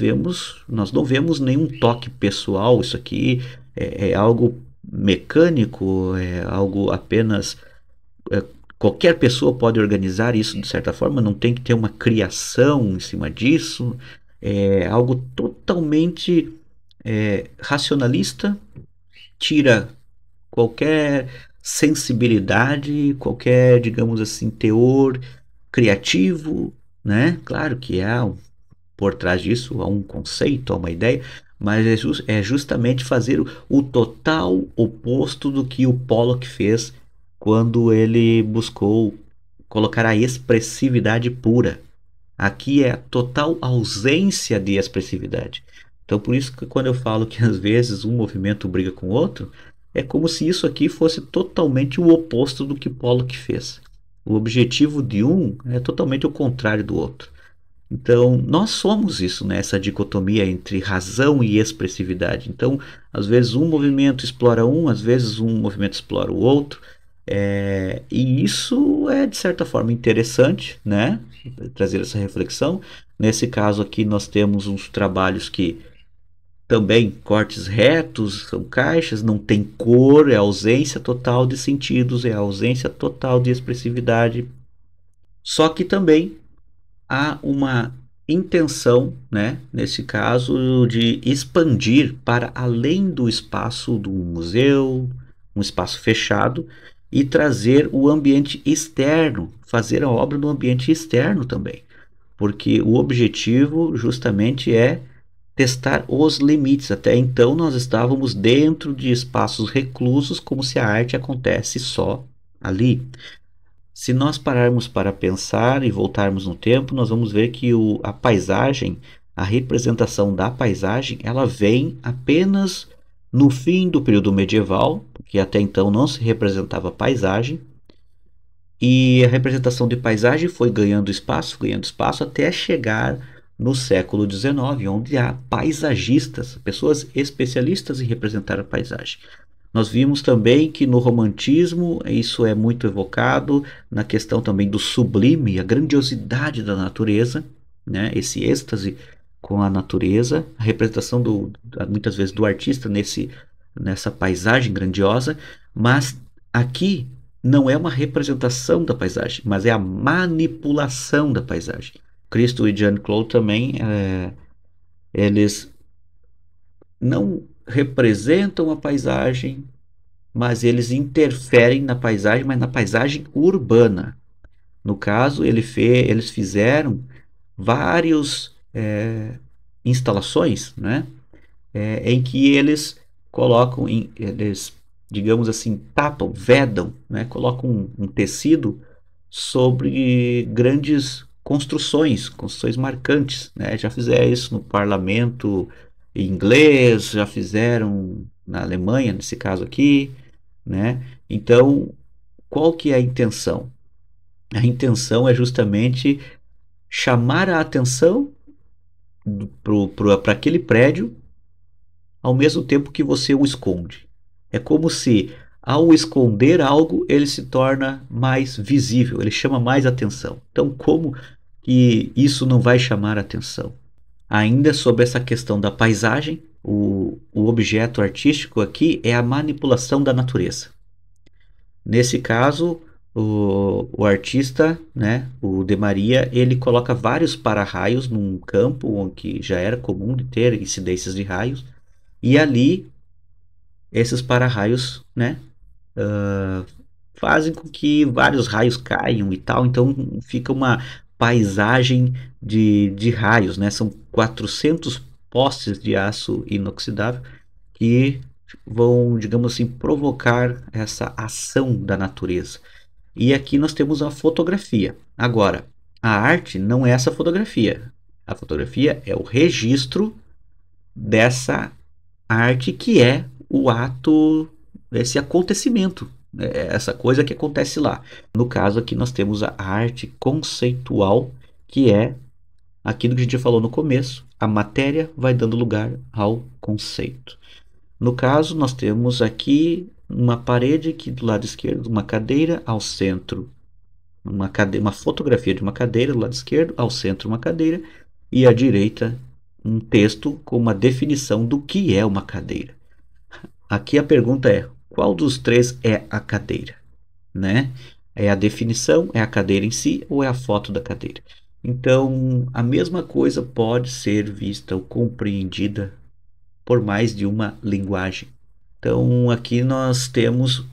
não vemos nenhum toque pessoal, isso aqui é algo mecânico, é algo apenas é, qualquer pessoa pode organizar isso de certa forma, não tem que ter uma criação em cima disso, é algo totalmente racionalista, tira qualquer sensibilidade, qualquer, digamos assim, teor criativo, né? Claro que há por trás disso há um conceito, há uma ideia, mas é justamente fazer o total oposto do que o Pollock fez quando ele buscou colocar a expressividade pura. Aqui é a total ausência de expressividade. Então, por isso que quando eu falo que às vezes um movimento briga com o outro, é como se isso aqui fosse totalmente o oposto do que Pollock fez. O objetivo de um é totalmente o contrário do outro. Então, nós somos isso, né? Essa dicotomia entre razão e expressividade. Então, às vezes um movimento explora um, às vezes um movimento explora o outro. E isso é, de certa forma, interessante, né? Trazer essa reflexão. Nesse caso aqui, nós temos uns trabalhos que também cortes retos, são caixas, não tem cor, é ausência total de sentidos, é ausência total de expressividade. Só que também há uma intenção, né, nesse caso, de expandir para além do espaço do museu, um espaço fechado, e trazer o ambiente externo, fazer a obra no ambiente externo também, porque o objetivo justamente é testar os limites. Até então nós estávamos dentro de espaços reclusos, como se a arte acontece só ali. Se nós pararmos para pensar e voltarmos no tempo, nós vamos ver que a paisagem, a representação da paisagem, ela vem apenas no fim do período medieval, porque até então não se representava paisagem, e a representação de paisagem foi ganhando espaço até chegar no século XIX, onde há paisagistas, pessoas especialistas em representar a paisagem. Nós vimos também que no romantismo isso é muito evocado, na questão também do sublime, a grandiosidade da natureza, né? Esse êxtase com a natureza, a representação muitas vezes do artista nessa paisagem grandiosa, mas aqui não é uma representação da paisagem, mas é a manipulação da paisagem. Christo e Jean-Claude também, eles não representam a paisagem, mas eles interferem na paisagem, mas na paisagem urbana. No caso, eles fizeram várias instalações, né, em que eles colocam, eles, digamos assim, tapam, vedam, né, colocam um tecido sobre grandes construções marcantes, né? Já fizeram isso no parlamento inglês, já fizeram na Alemanha, nesse caso aqui, né? Então, qual que é a intenção? A intenção é justamente chamar a atenção para aquele prédio ao mesmo tempo que você o esconde. É como se, ao esconder algo, ele se torna mais visível, ele chama mais atenção. Então, como que isso não vai chamar atenção? Ainda sobre essa questão da paisagem, o objeto artístico aqui é a manipulação da natureza. Nesse caso, o artista, né, o De Maria, ele coloca vários para-raios num campo onde já era comum de ter incidências de raios, e ali esses para-raios, né, fazem com que vários raios caiam e tal, então fica uma paisagem de raios, né? São 400 postes de aço inoxidável que vão, digamos assim, provocar essa ação da natureza. E aqui nós temos a fotografia. Agora, a arte não é essa fotografia. A fotografia é o registro dessa arte que é o ato, esse acontecimento, essa coisa que acontece lá. No caso aqui nós temos a arte conceitual, que é aquilo que a gente falou no começo, a matéria vai dando lugar ao conceito. No caso, nós temos aqui uma parede que do lado esquerdo, uma cadeira ao centro, uma fotografia de uma cadeira do lado esquerdo, ao centro uma cadeira e à direita um texto com uma definição do que é uma cadeira. Aqui a pergunta é: qual dos três é a cadeira, né? É a definição, é a cadeira em si ou é a foto da cadeira? Então, a mesma coisa pode ser vista ou compreendida por mais de uma linguagem. Então, aqui nós temos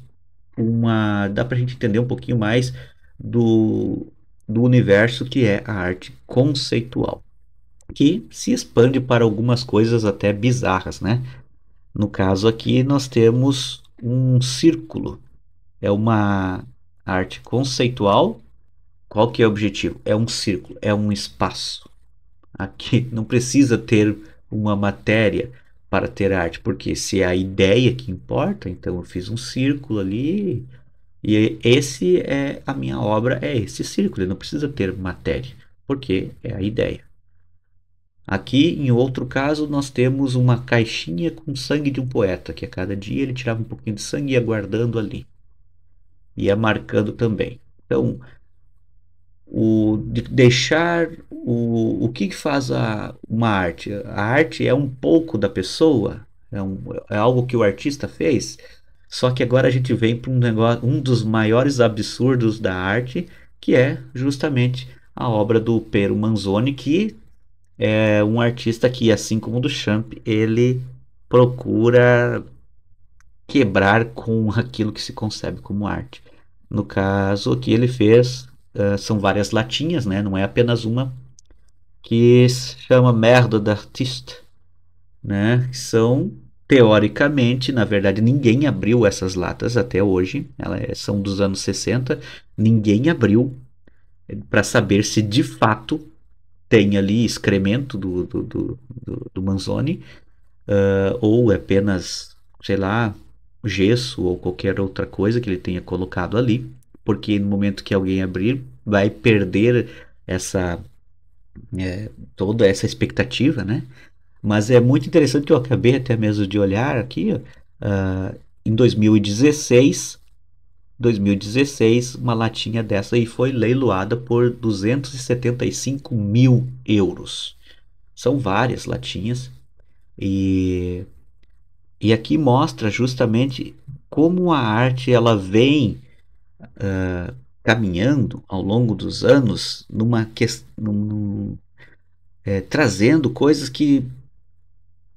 dá para a gente entender um pouquinho mais do universo que é a arte conceitual. que se expande para algumas coisas até bizarras, né? No caso aqui nós temos um círculo, é uma arte conceitual. Qual que é o objetivo? É um círculo, é um espaço. Aqui não precisa ter uma matéria para ter arte, porque se é a ideia que importa, então eu fiz um círculo ali e esse é a minha obra, é esse círculo, ele não precisa ter matéria, porque é a ideia. Aqui, em outro caso, nós temos uma caixinha com sangue de um poeta, que a cada dia ele tirava um pouquinho de sangue e ia guardando ali, ia marcando também. Então, deixar o que faz uma arte? A arte é um pouco da pessoa, é algo que o artista fez, só que agora a gente vem para um negócio, um dos maiores absurdos da arte, que é justamente a obra do Piero Manzoni, que é um artista que, assim como o do Champ, ele procura quebrar com aquilo que se concebe como arte. No caso, o que ele fez são várias latinhas, né? Não é apenas uma, que se chama Merda d'Artiste, né? São, teoricamente, na verdade, ninguém abriu essas latas até hoje, elas são dos anos 60, ninguém abriu para saber se de fato tem ali excremento do Manzoni, ou é apenas, sei lá, gesso ou qualquer outra coisa que ele tenha colocado ali, porque no momento que alguém abrir, vai perder essa toda essa expectativa, né? Mas é muito interessante que eu acabei até mesmo de olhar aqui, ó, em 2016, uma latinha dessa aí foi leiloada por 275 mil euros. São várias latinhas e aqui mostra justamente como a arte ela vem caminhando ao longo dos anos trazendo coisas que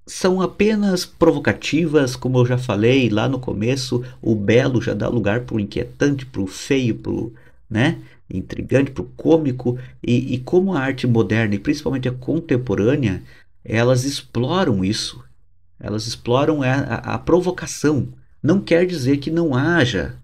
são apenas provocativas, como eu já falei lá no começo, o belo já dá lugar para o inquietante, para o feio, para o, né, intrigante, para o cômico, e como a arte moderna e principalmente a contemporânea, elas exploram isso. Elas exploram a provocação. Não quer dizer que não haja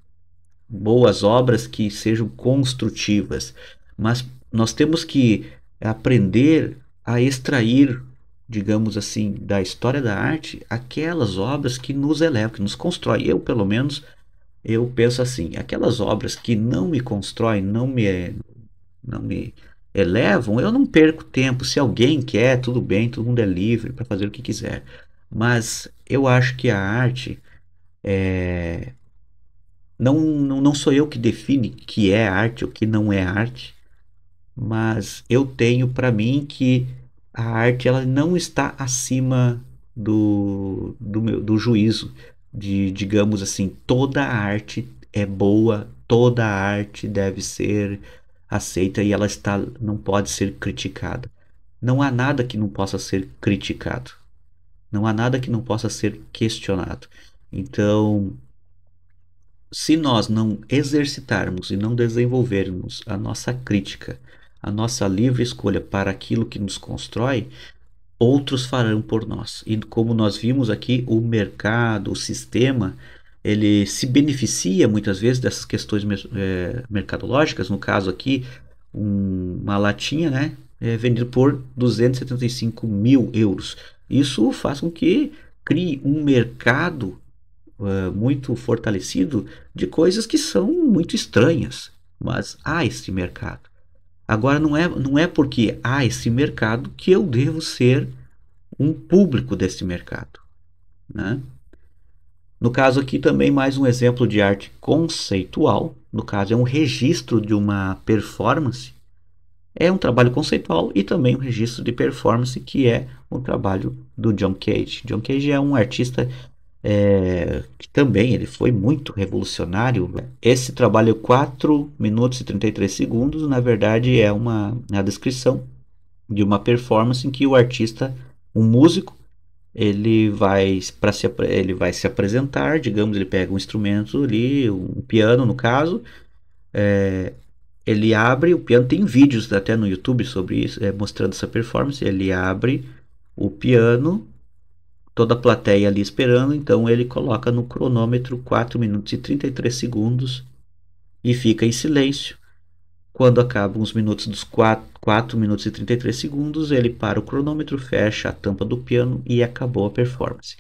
boas obras que sejam construtivas, mas nós temos que aprender a extrair, digamos assim, da história da arte aquelas obras que nos elevam, que nos constroem. Eu, pelo menos, eu penso assim, aquelas obras que não me constroem, não me elevam, eu não perco tempo. Se alguém quer, tudo bem, todo mundo é livre para fazer o que quiser. Mas eu acho que a arte não sou eu que define o que é arte ou o que não é arte, mas eu tenho para mim que a arte ela não está acima do juízo de, digamos assim, toda a arte é boa, toda a arte deve ser aceita e ela não pode ser criticada. Não há nada que não possa ser criticado. Não há nada que não possa ser questionado. Então, se nós não exercitarmos e não desenvolvermos a nossa crítica, a nossa livre escolha para aquilo que nos constrói, outros farão por nós. E como nós vimos aqui, o mercado, o sistema, ele se beneficia muitas vezes dessas questões mercadológicas. No caso aqui, uma latinha, né, é vendida por 275 mil euros. Isso faz com que crie um mercado muito fortalecido de coisas que são muito estranhas, mas há esse mercado. Agora não é porque há esse mercado que eu devo ser um público desse mercado, né? No caso aqui também mais um exemplo de arte conceitual, no caso é um registro de uma performance, é um trabalho conceitual e também um registro de performance que é o trabalho do John Cage. John Cage é um artista que também ele foi muito revolucionário. Esse trabalho 4 minutos e 33 segundos, na verdade é a descrição de uma performance em que o artista, um músico, ele vai se apresentar, digamos, ele pega um instrumento ali, um piano no caso, Ele abre o piano, tem vídeos até no YouTube sobre isso, mostrando essa performance. Ele abre o piano, toda a plateia ali esperando, então ele coloca no cronômetro 4 minutos e 33 segundos e fica em silêncio. Quando acabam os minutos dos 4 minutos e 33 segundos, ele para o cronômetro, fecha a tampa do piano e acabou a performance.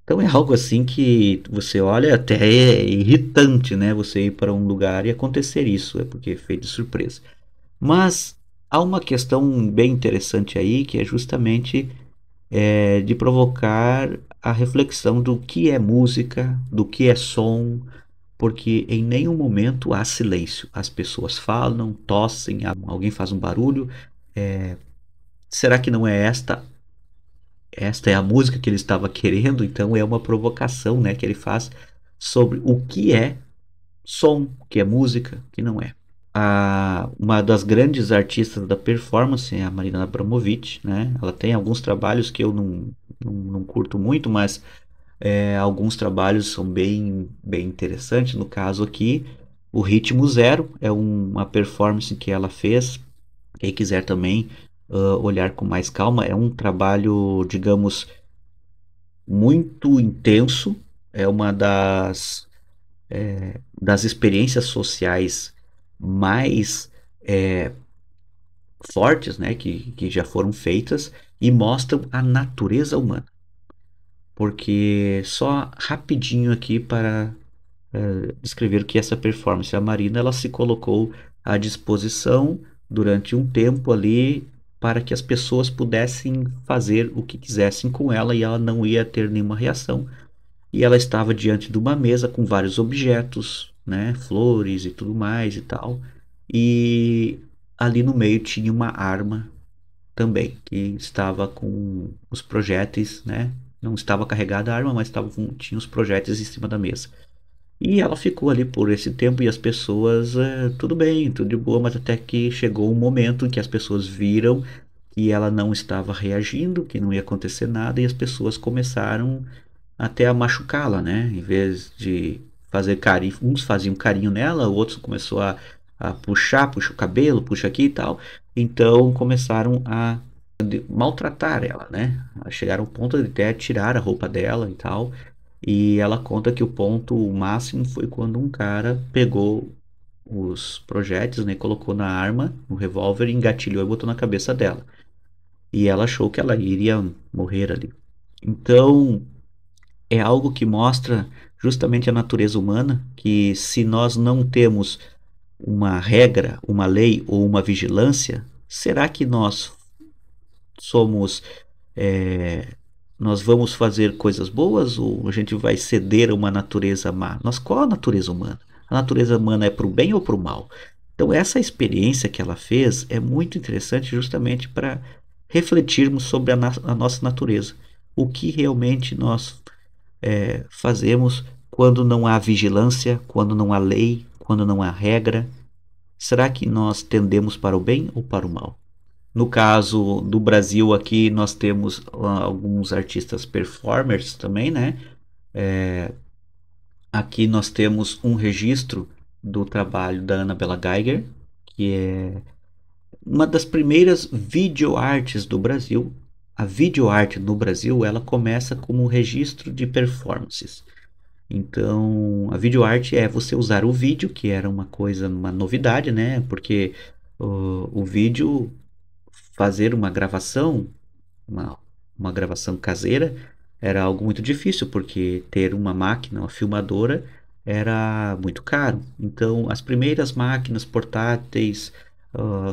Então é algo assim que você olha, até é irritante, né? Você ir para um lugar e acontecer isso, é porque é feito de surpresa. Mas há uma questão bem interessante aí, que é justamente de provocar a reflexão do que é música, do que é som, porque em nenhum momento há silêncio. As pessoas falam, tossem, alguém faz um barulho. Será que não é esta é a música que ele estava querendo? Então é uma provocação, né, que ele faz sobre o que é som, o que é música, o que não é. Uma das grandes artistas da performance é a Marina Abramovic, né? Ela tem alguns trabalhos que eu não curto muito, mas alguns trabalhos são bem interessantes. No caso aqui, o Ritmo Zero é uma performance que ela fez. Quem quiser também olhar com mais calma, é um trabalho, digamos, muito intenso. É uma das experiências sociais mais fortes, né, que já foram feitas e mostram a natureza humana. Porque só rapidinho aqui para descrever o que é essa performance. A Marina, ela se colocou à disposição durante um tempo ali para que as pessoas pudessem fazer o que quisessem com ela e ela não ia ter nenhuma reação. E ela estava diante de uma mesa com vários objetos, né, flores e tudo mais e tal. E ali no meio tinha uma arma também, que estava com os projéteis, né? Não estava carregada a arma, mas tinha os projéteis em cima da mesa. E ela ficou ali por esse tempo e as pessoas, tudo bem, tudo de boa, mas até que chegou um momento em que as pessoas viram que ela não estava reagindo, que não ia acontecer nada, e as pessoas começaram até a machucá-la, né? Em vez de fazer carinho, uns faziam carinho nela, outros começou a puxa o cabelo, puxa aqui e tal. Então começaram a maltratar ela, né? Chegaram ao ponto de até tirar a roupa dela e tal. E ela conta que o ponto máximo foi quando um cara pegou os projéteis, né? Colocou na arma, no revólver, engatilhou e botou na cabeça dela. E ela achou que ela iria morrer ali. Então, é algo que mostra justamente a natureza humana, que se nós não temos uma regra, uma lei ou uma vigilância, será que somos, é, nós vamos fazer coisas boas ou a gente vai ceder a uma natureza má? Qual a natureza humana? A natureza humana é para o bem ou para o mal? Então essa experiência que ela fez é muito interessante justamente para refletirmos sobre a nossa natureza. O que realmente nós fazemos quando não há vigilância, quando não há lei, quando não há regra? Será que nós tendemos para o bem ou para o mal? No caso do Brasil aqui, nós temos alguns artistas performers também, né? Aqui nós temos um registro do trabalho da Annabella Geiger, que é uma das primeiras videoartes do Brasil. A videoarte no Brasil, ela começa como um registro de performances. Então, a videoarte é você usar o vídeo, que era uma novidade, né? Porque o vídeo, fazer uma, uma gravação caseira, era algo muito difícil, porque ter uma máquina, uma filmadora, era muito caro. Então, as primeiras máquinas portáteis,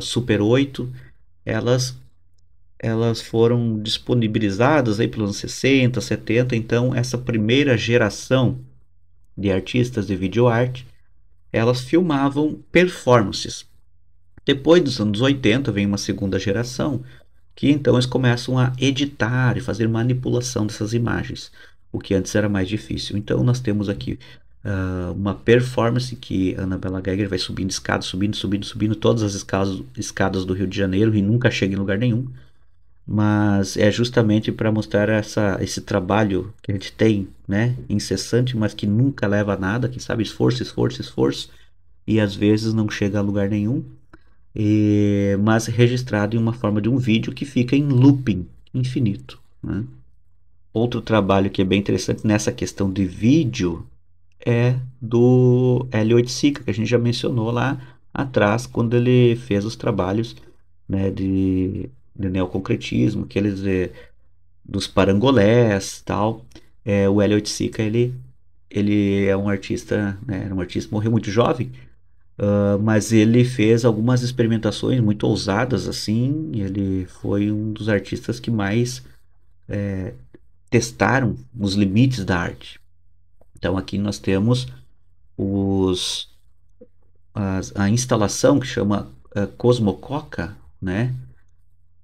Super 8, elas elas foram disponibilizadas aí pelos anos 60, 70. Então essa primeira geração de artistas de videoarte, elas filmavam performances. Depois dos anos 80 vem uma segunda geração, que então eles começam a editar e fazer manipulação dessas imagens, o que antes era mais difícil. Então nós temos aqui uma performance que a Annabella Geiger vai subindo escadas, subindo todas as escadas do Rio de Janeiro e nunca chega em lugar nenhum. Mas é justamente para mostrar esse trabalho que a gente tem, né, incessante, mas que nunca leva a nada, que sabe, esforço, esforço, esforço, e às vezes não chega a lugar nenhum, mas registrado em uma forma de um vídeo que fica em looping infinito, né? Outro trabalho que é bem interessante nessa questão de vídeo é do Hélio Oiticica, que a gente já mencionou lá atrás, quando ele fez os trabalhos, né, de neoconcretismo, aqueles dos parangolés, tal. O Hélio Oiticica, ele é um artista, né, era um artista, morreu muito jovem, mas ele fez algumas experimentações muito ousadas, assim. Ele foi um dos artistas que mais testaram os limites da arte. Então aqui nós temos os, a instalação que chama Cosmococa, né?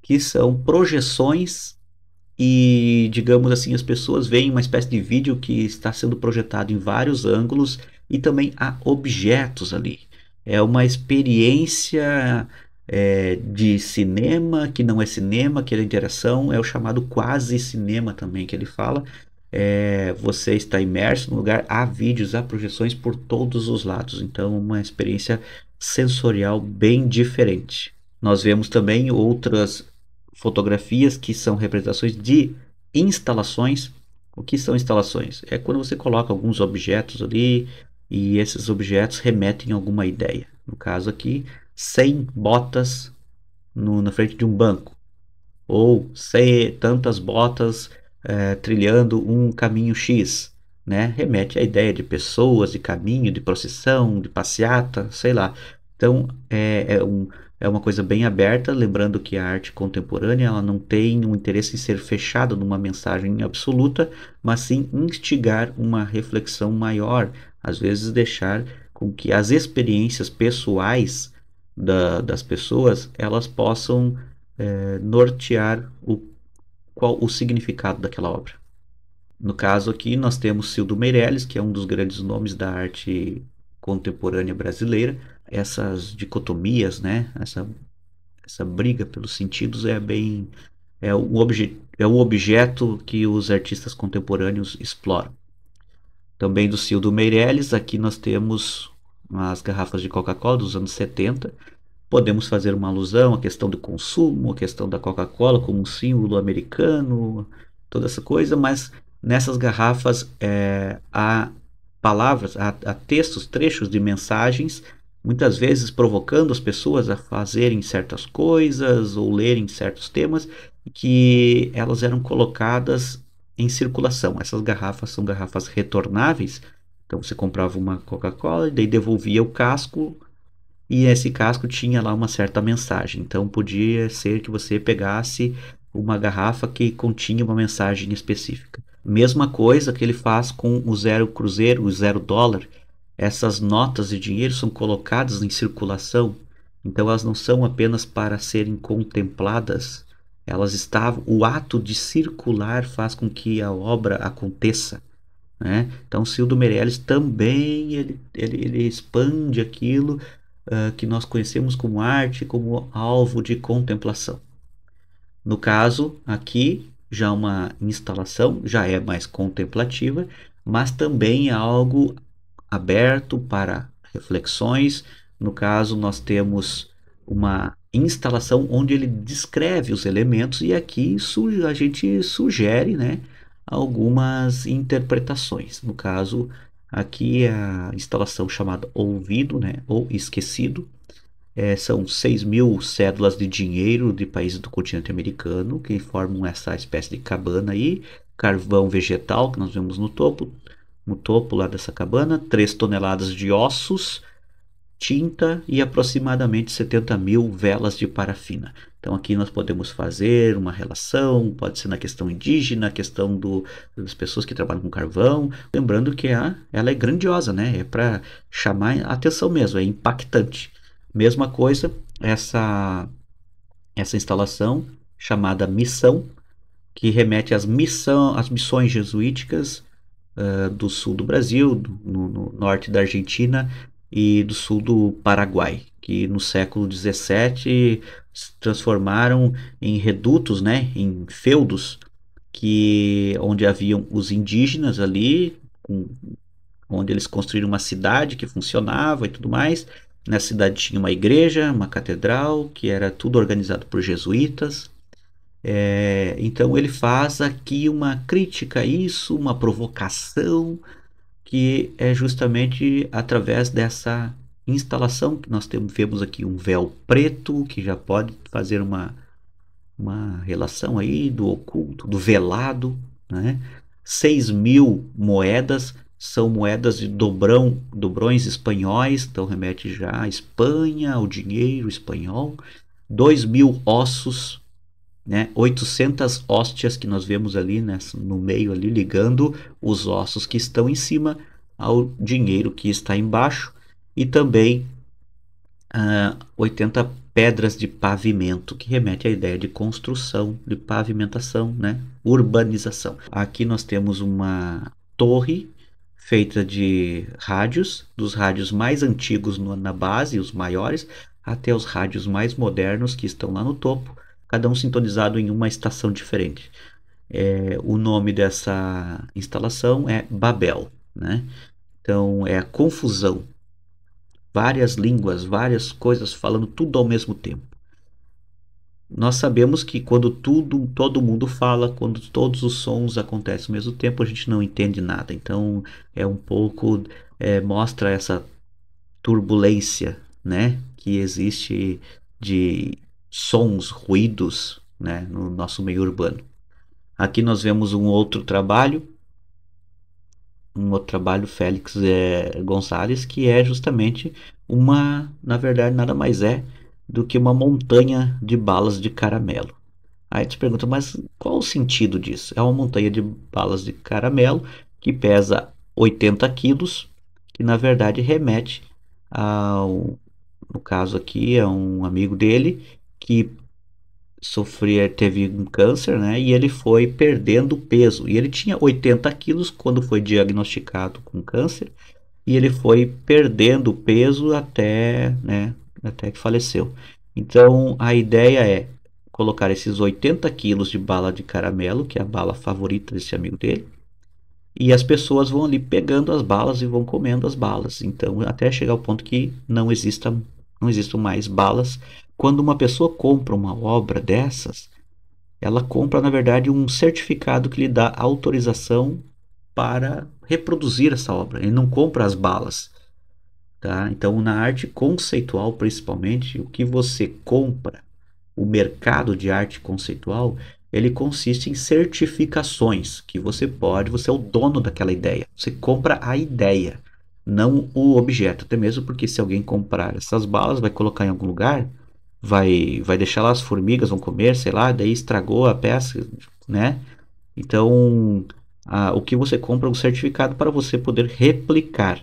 Que são projeções e, digamos assim, as pessoas veem uma espécie de vídeo que está sendo projetado em vários ângulos e também há objetos ali. É uma experiência de cinema que não é cinema, que é interação, é o chamado quase cinema também que ele fala. Você está imerso no lugar, há vídeos, há projeções por todos os lados, então uma experiência sensorial bem diferente. Nós vemos também outras fotografias que são representações de instalações. O que são instalações? É quando você coloca alguns objetos ali e esses objetos remetem a alguma ideia. No caso aqui, 100 botas na frente de um banco, ou tantas botas trilhando um caminho X, né? Remete à ideia de pessoas, de caminho, de procissão, de passeata, sei lá. Então é uma coisa bem aberta, lembrando que a arte contemporânea ela não tem um interesse em ser fechada numa mensagem absoluta, mas sim instigar uma reflexão maior, às vezes deixar com que as experiências pessoais das pessoas elas possam nortear qual o significado daquela obra. No caso aqui, nós temos Cildo Meirelles, que é um dos grandes nomes da arte contemporânea brasileira. Essas dicotomias, né? Essa briga pelos sentidos é o objeto que os artistas contemporâneos exploram. Também do Cildo Meirelles, aqui nós temos as garrafas de Coca-Cola dos anos 70. Podemos fazer uma alusão à questão do consumo, à questão da Coca-Cola como um símbolo americano, toda essa coisa, mas nessas garrafas há palavras, há textos, trechos de mensagens, muitas vezes provocando as pessoas a fazerem certas coisas ou lerem certos temas, que elas eram colocadas em circulação. Essas garrafas são garrafas retornáveis, então você comprava uma Coca-Cola e daí devolvia o casco e esse casco tinha lá uma certa mensagem. Então podia ser que você pegasse uma garrafa que continha uma mensagem específica. Mesma coisa que ele faz com o zero cruzeiro, o zero dólar. Essas notas de dinheiro são colocadas em circulação, então elas não são apenas para serem contempladas, elas estavam. O ato de circular faz com que a obra aconteça, né? Então, Cildo Meirelles também ele expande aquilo que nós conhecemos como arte, como alvo de contemplação. No caso, aqui, já uma instalação, já é mais contemplativa, mas também é algo aberto para reflexões. No caso, nós temos uma instalação onde ele descreve os elementos e aqui a gente sugere, né, algumas interpretações. No caso, aqui é a instalação chamada Ouvido, né, ou Esquecido. São 6.000 cédulas de dinheiro de países do continente americano que formam essa espécie de cabana aí. Carvão vegetal que nós vemos no topo lá dessa cabana, 3 toneladas de ossos, tinta e aproximadamente 70.000 velas de parafina. Então aqui nós podemos fazer uma relação, pode ser na questão indígena, a questão das pessoas que trabalham com carvão, lembrando que ela é grandiosa, né? É para chamar a atenção mesmo, é impactante. Mesma coisa, essa instalação chamada Missão, que remete às missões jesuíticas do sul do Brasil, no norte da Argentina e do sul do Paraguai, que no século XVII se transformaram em redutos, né, em feudos, onde haviam os indígenas ali, onde eles construíram uma cidade que funcionava e tudo mais. Nessa cidade tinha uma igreja, uma catedral, que era tudo organizado por jesuítas. Então ele faz aqui uma crítica a isso, uma provocação, que é justamente através dessa instalação que nós vemos aqui um véu preto, que já pode fazer uma relação aí do oculto, do velado, né? 6.000 moedas, são moedas de dobrões espanhóis, então remete já à Espanha, ao dinheiro espanhol. 2.000 ossos, né? 800 hóstias que nós vemos ali, né, no meio ali, ligando os ossos que estão em cima ao dinheiro que está embaixo, e também 80 pedras de pavimento, que remete à ideia de construção, de pavimentação, né? Urbanização. Aqui nós temos uma torre feita de rádios, dos rádios mais antigos na base, os maiores, até os rádios mais modernos que estão lá no topo, cada um sintonizado em uma estação diferente. O nome dessa instalação é Babel, né? Então é a confusão, várias línguas, várias coisas falando tudo ao mesmo tempo. Nós sabemos que quando todo mundo fala, quando todos os sons acontecem ao mesmo tempo, a gente não entende nada. Então é um pouco, mostra essa turbulência, né, que existe de sons, ruídos, né, no nosso meio urbano. Aqui nós vemos um outro trabalho, Félix Gonzalez, que é justamente na verdade, nada mais é do que uma montanha de balas de caramelo. Aí tu pergunta, mas qual o sentido disso? É uma montanha de balas de caramelo que pesa 80 quilos, que na verdade remete no caso aqui, é um amigo dele que teve um câncer, né? E ele foi perdendo peso. E ele tinha 80 quilos quando foi diagnosticado com câncer. E ele foi perdendo peso até, né, até que faleceu. Então a ideia é colocar esses 80 quilos de bala de caramelo, que é a bala favorita desse amigo dele, e as pessoas vão ali pegando as balas e vão comendo as balas. Então até chegar ao ponto que não existam mais balas. Quando uma pessoa compra uma obra dessas, ela compra na verdade um certificado que lhe dá autorização para reproduzir essa obra. Ele não compra as balas. Tá? Então, na arte conceitual, principalmente, o que você compra, o mercado de arte conceitual, ele consiste em certificações que você é o dono daquela ideia. Você compra a ideia, não o objeto. Até mesmo porque se alguém comprar essas balas, vai colocar em algum lugar, vai deixar lá, as formigas vão comer, sei lá, daí estragou a peça, né? Então, o que você compra é um certificado para você poder replicar.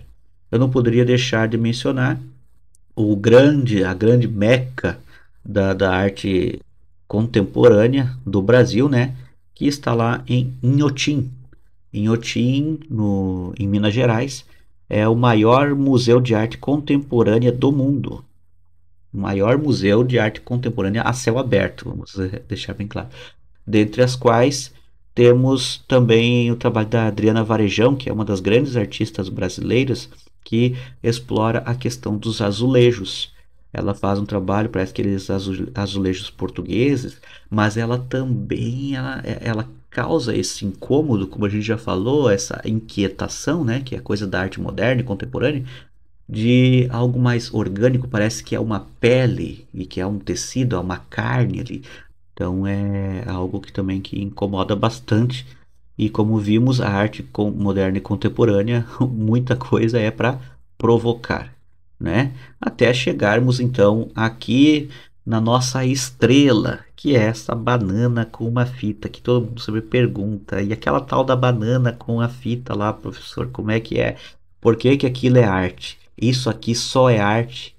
Eu não poderia deixar de mencionar a grande meca da arte contemporânea do Brasil, né? Que está lá em Inhotim. Inhotim, em Minas Gerais, é o maior museu de arte contemporânea do mundo. O maior museu de arte contemporânea a céu aberto, vamos deixar bem claro. Dentre as quais temos também o trabalho da Adriana Varejão, que é uma das grandes artistas brasileiras, que explora a questão dos azulejos. Ela faz um trabalho, parece que aqueles azulejos portugueses, mas ela também ela causa esse incômodo, como a gente já falou, essa inquietação, né, que é coisa da arte moderna e contemporânea, de algo mais orgânico, parece que é uma pele e que é um tecido, é uma carne ali. Então é algo que também que incomoda bastante. E como vimos, a arte moderna e contemporânea, muita coisa é para provocar, né? Até chegarmos então aqui na nossa estrela, que é essa banana com uma fita, que todo mundo sempre pergunta. E aquela tal da banana com a fita lá, professor, como é que é? Por que que aquilo é arte? Isso aqui só é arte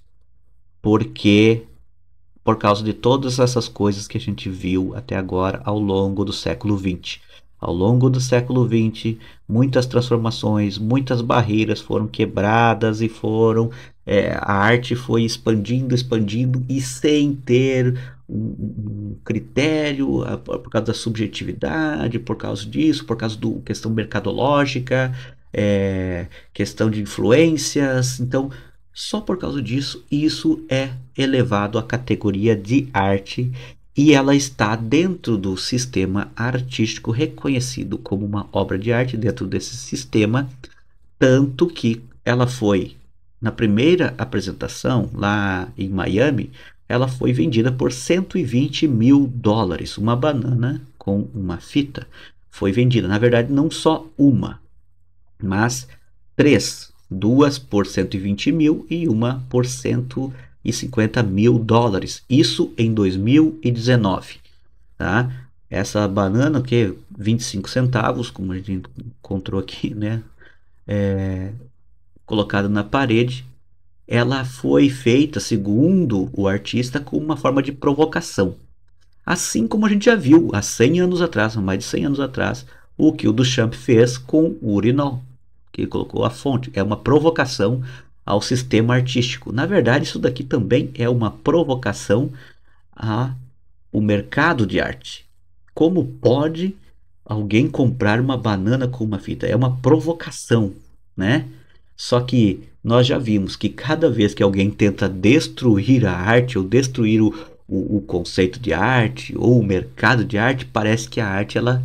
porque por causa de todas essas coisas que a gente viu até agora ao longo do século XX. Ao longo do século XX, muitas transformações, muitas barreiras foram quebradas e a arte foi expandindo, expandindo e sem ter um critério por causa da subjetividade, por causa disso, por causa da questão mercadológica. questão de influências. Então, só por causa disso, isso é elevado à categoria de arte e ela está dentro do sistema artístico reconhecido como uma obra de arte dentro desse sistema, tanto que ela foi, na primeira apresentação lá em Miami, ela foi vendida por US$ 120 mil. Uma banana com uma fita foi vendida. Na verdade, não só uma, mas três. Duas por 120 mil e uma por US$ 150 mil. Isso em 2019, tá? Essa banana, que é 25 centavos, como a gente encontrou aqui, né? Colocada na parede, ela foi feita, segundo o artista, como uma forma de provocação. Assim como a gente já viu há 100 anos atrás, mais de 100 anos atrás, o que o Duchamp fez com o urinol, que ele colocou a fonte. É uma provocação ao sistema artístico. Na verdade, isso daqui também é uma provocação ao mercado de arte. Como pode alguém comprar uma banana com uma fita? É uma provocação, né? Só que nós já vimos que cada vez que alguém tenta destruir a arte ou destruir o conceito de arte ou o mercado de arte, parece que a arte ela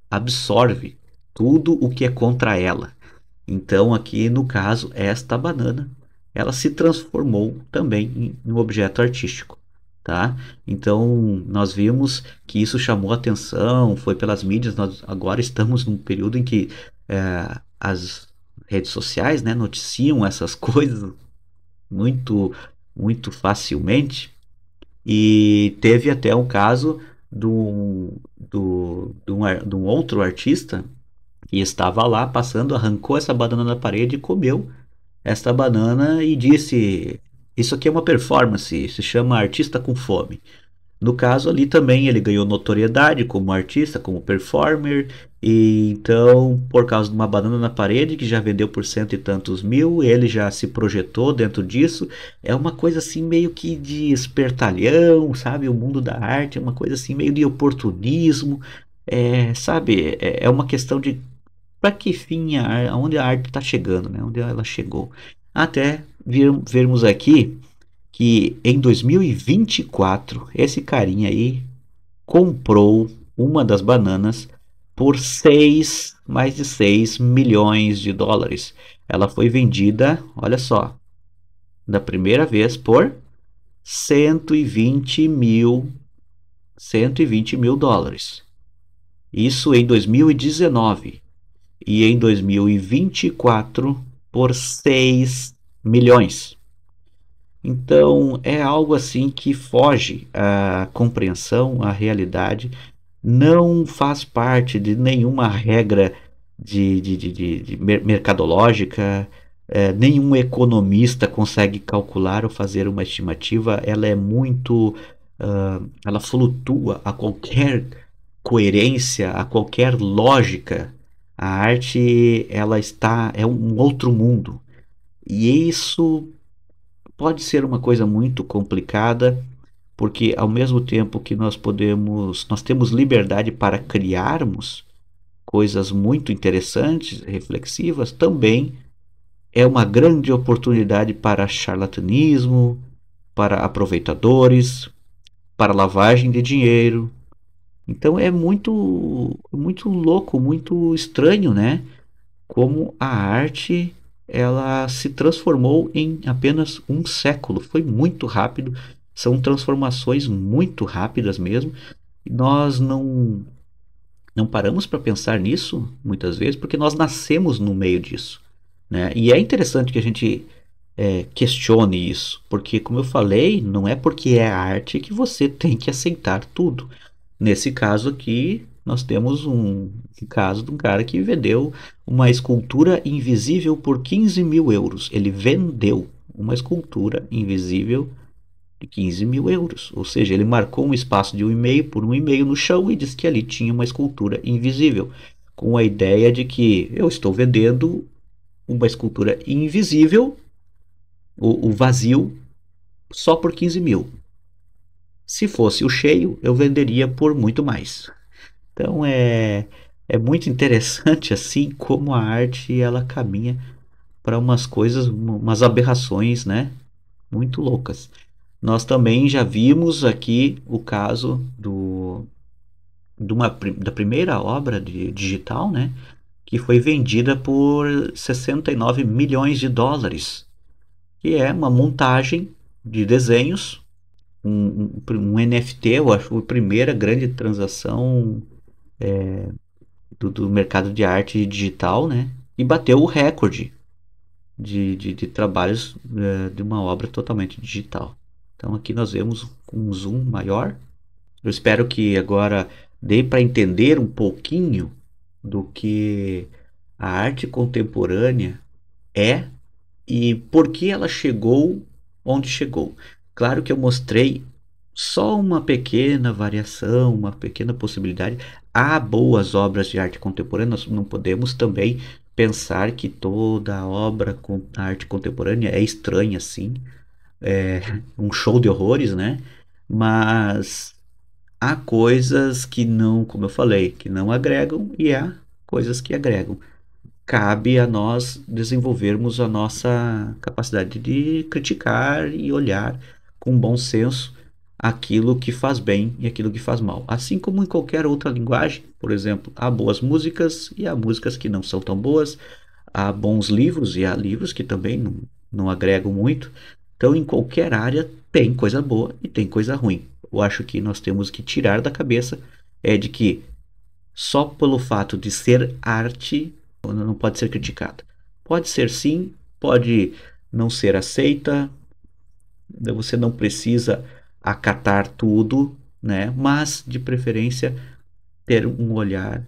absorve tudo o que é contra ela. Então, aqui no caso, esta banana, ela se transformou também em um objeto artístico, tá? Então, nós vimos que isso chamou atenção, foi pelas mídias. Nós agora estamos num período em que as redes sociais, né, noticiam essas coisas muito, muito facilmente. E teve até um caso de um outro artista que estava lá passando, arrancou essa banana da parede e comeu esta banana e disse: Isso aqui é uma performance, se chama Artista com Fome. No caso ali também ele ganhou notoriedade como artista, como performer, e então, por causa de uma banana na parede que já vendeu por cento e tantos mil, ele já se projetou dentro disso. É uma coisa assim meio que de espertalhão, sabe? O mundo da arte é uma coisa assim meio de oportunismo, sabe? É uma questão de para que fim aonde a arte está chegando, né? Onde ela chegou. Até vermos aqui que em 2024 esse carinha aí comprou uma das bananas por mais de 6 milhões de dólares. Ela foi vendida, olha só, da primeira vez por 120 mil, 120 mil dólares. Isso em 2019. E em 2024 por 6 milhões. Então é algo assim que foge à compreensão, à realidade, não faz parte de nenhuma regra de mercadológica, nenhum economista consegue calcular ou fazer uma estimativa, ela é muito, ela flutua a qualquer coerência, a qualquer lógica. A arte, ela é um outro mundo. E isso pode ser uma coisa muito complicada, porque ao mesmo tempo que nós temos liberdade para criarmos coisas muito interessantes, reflexivas, também é uma grande oportunidade para charlatanismo, para aproveitadores, para lavagem de dinheiro. Então é muito louco, muito estranho, né? Como a arte ela se transformou em apenas um século. Foi muito rápido, são transformações muito rápidas mesmo. E nós não paramos para pensar nisso muitas vezes, porque nós nascemos no meio disso, né? E é interessante que a gente questione isso, porque como eu falei, não é porque é arte que você tem que aceitar tudo. Nesse caso aqui, nós temos um caso de um cara que vendeu uma escultura invisível por 15 mil euros. Ele vendeu uma escultura invisível de 15 mil euros. Ou seja, ele marcou um espaço de 1,5 por 1,5 no chão e disse que ali tinha uma escultura invisível, com a ideia de que eu estou vendendo uma escultura invisível, o vazio, só por 15 mil. Se fosse o cheio, eu venderia por muito mais. Então é muito interessante assim como a arte ela caminha para umas coisas, umas aberrações, né? Muito loucas. Nós também já vimos aqui o caso da primeira obra digital, né? Que foi vendida por 69 milhões de dólares, que é uma montagem de desenhos, um NFT, eu acho, a primeira grande transação do mercado de arte digital, né? E bateu o recorde de trabalhos de uma obra totalmente digital. Então aqui nós vemos um zoom maior. Eu espero que agora dê para entender um pouquinho do que a arte contemporânea é e por que ela chegou onde chegou. Claro que eu mostrei só uma pequena variação, uma pequena possibilidade. Há boas obras de arte contemporânea, nós não podemos também pensar que toda obra com arte contemporânea é estranha assim, é um show de horrores, né? Mas há coisas que não, como eu falei, que não agregam e há coisas que agregam. Cabe a nós desenvolvermos a nossa capacidade de criticar e olhar com bom senso aquilo que faz bem e aquilo que faz mal. Assim como em qualquer outra linguagem, por exemplo, há boas músicas e há músicas que não são tão boas, há bons livros e há livros que também não agregam muito. Então, em qualquer área tem coisa boa e tem coisa ruim. Eu acho que nós temos que tirar da cabeça é de que só pelo fato de ser arte não pode ser criticada. Pode ser sim, pode não ser aceita, você não precisa acatar tudo, né? Mas de preferência ter um olhar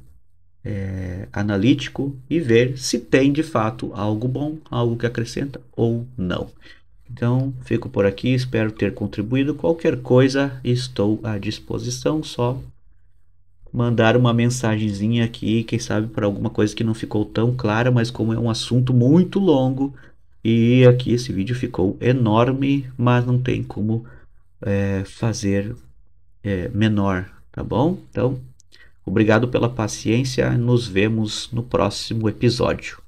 analítico e ver se tem de fato algo bom, algo que acrescenta ou não. Então, fico por aqui, espero ter contribuído. Qualquer coisa, estou à disposição, só mandar uma mensagenzinha aqui, quem sabe para alguma coisa que não ficou tão clara, mas como é um assunto muito longo e aqui esse vídeo ficou enorme, mas não tem como fazer menor, tá bom? Então, obrigado pela paciência, nos vemos no próximo episódio.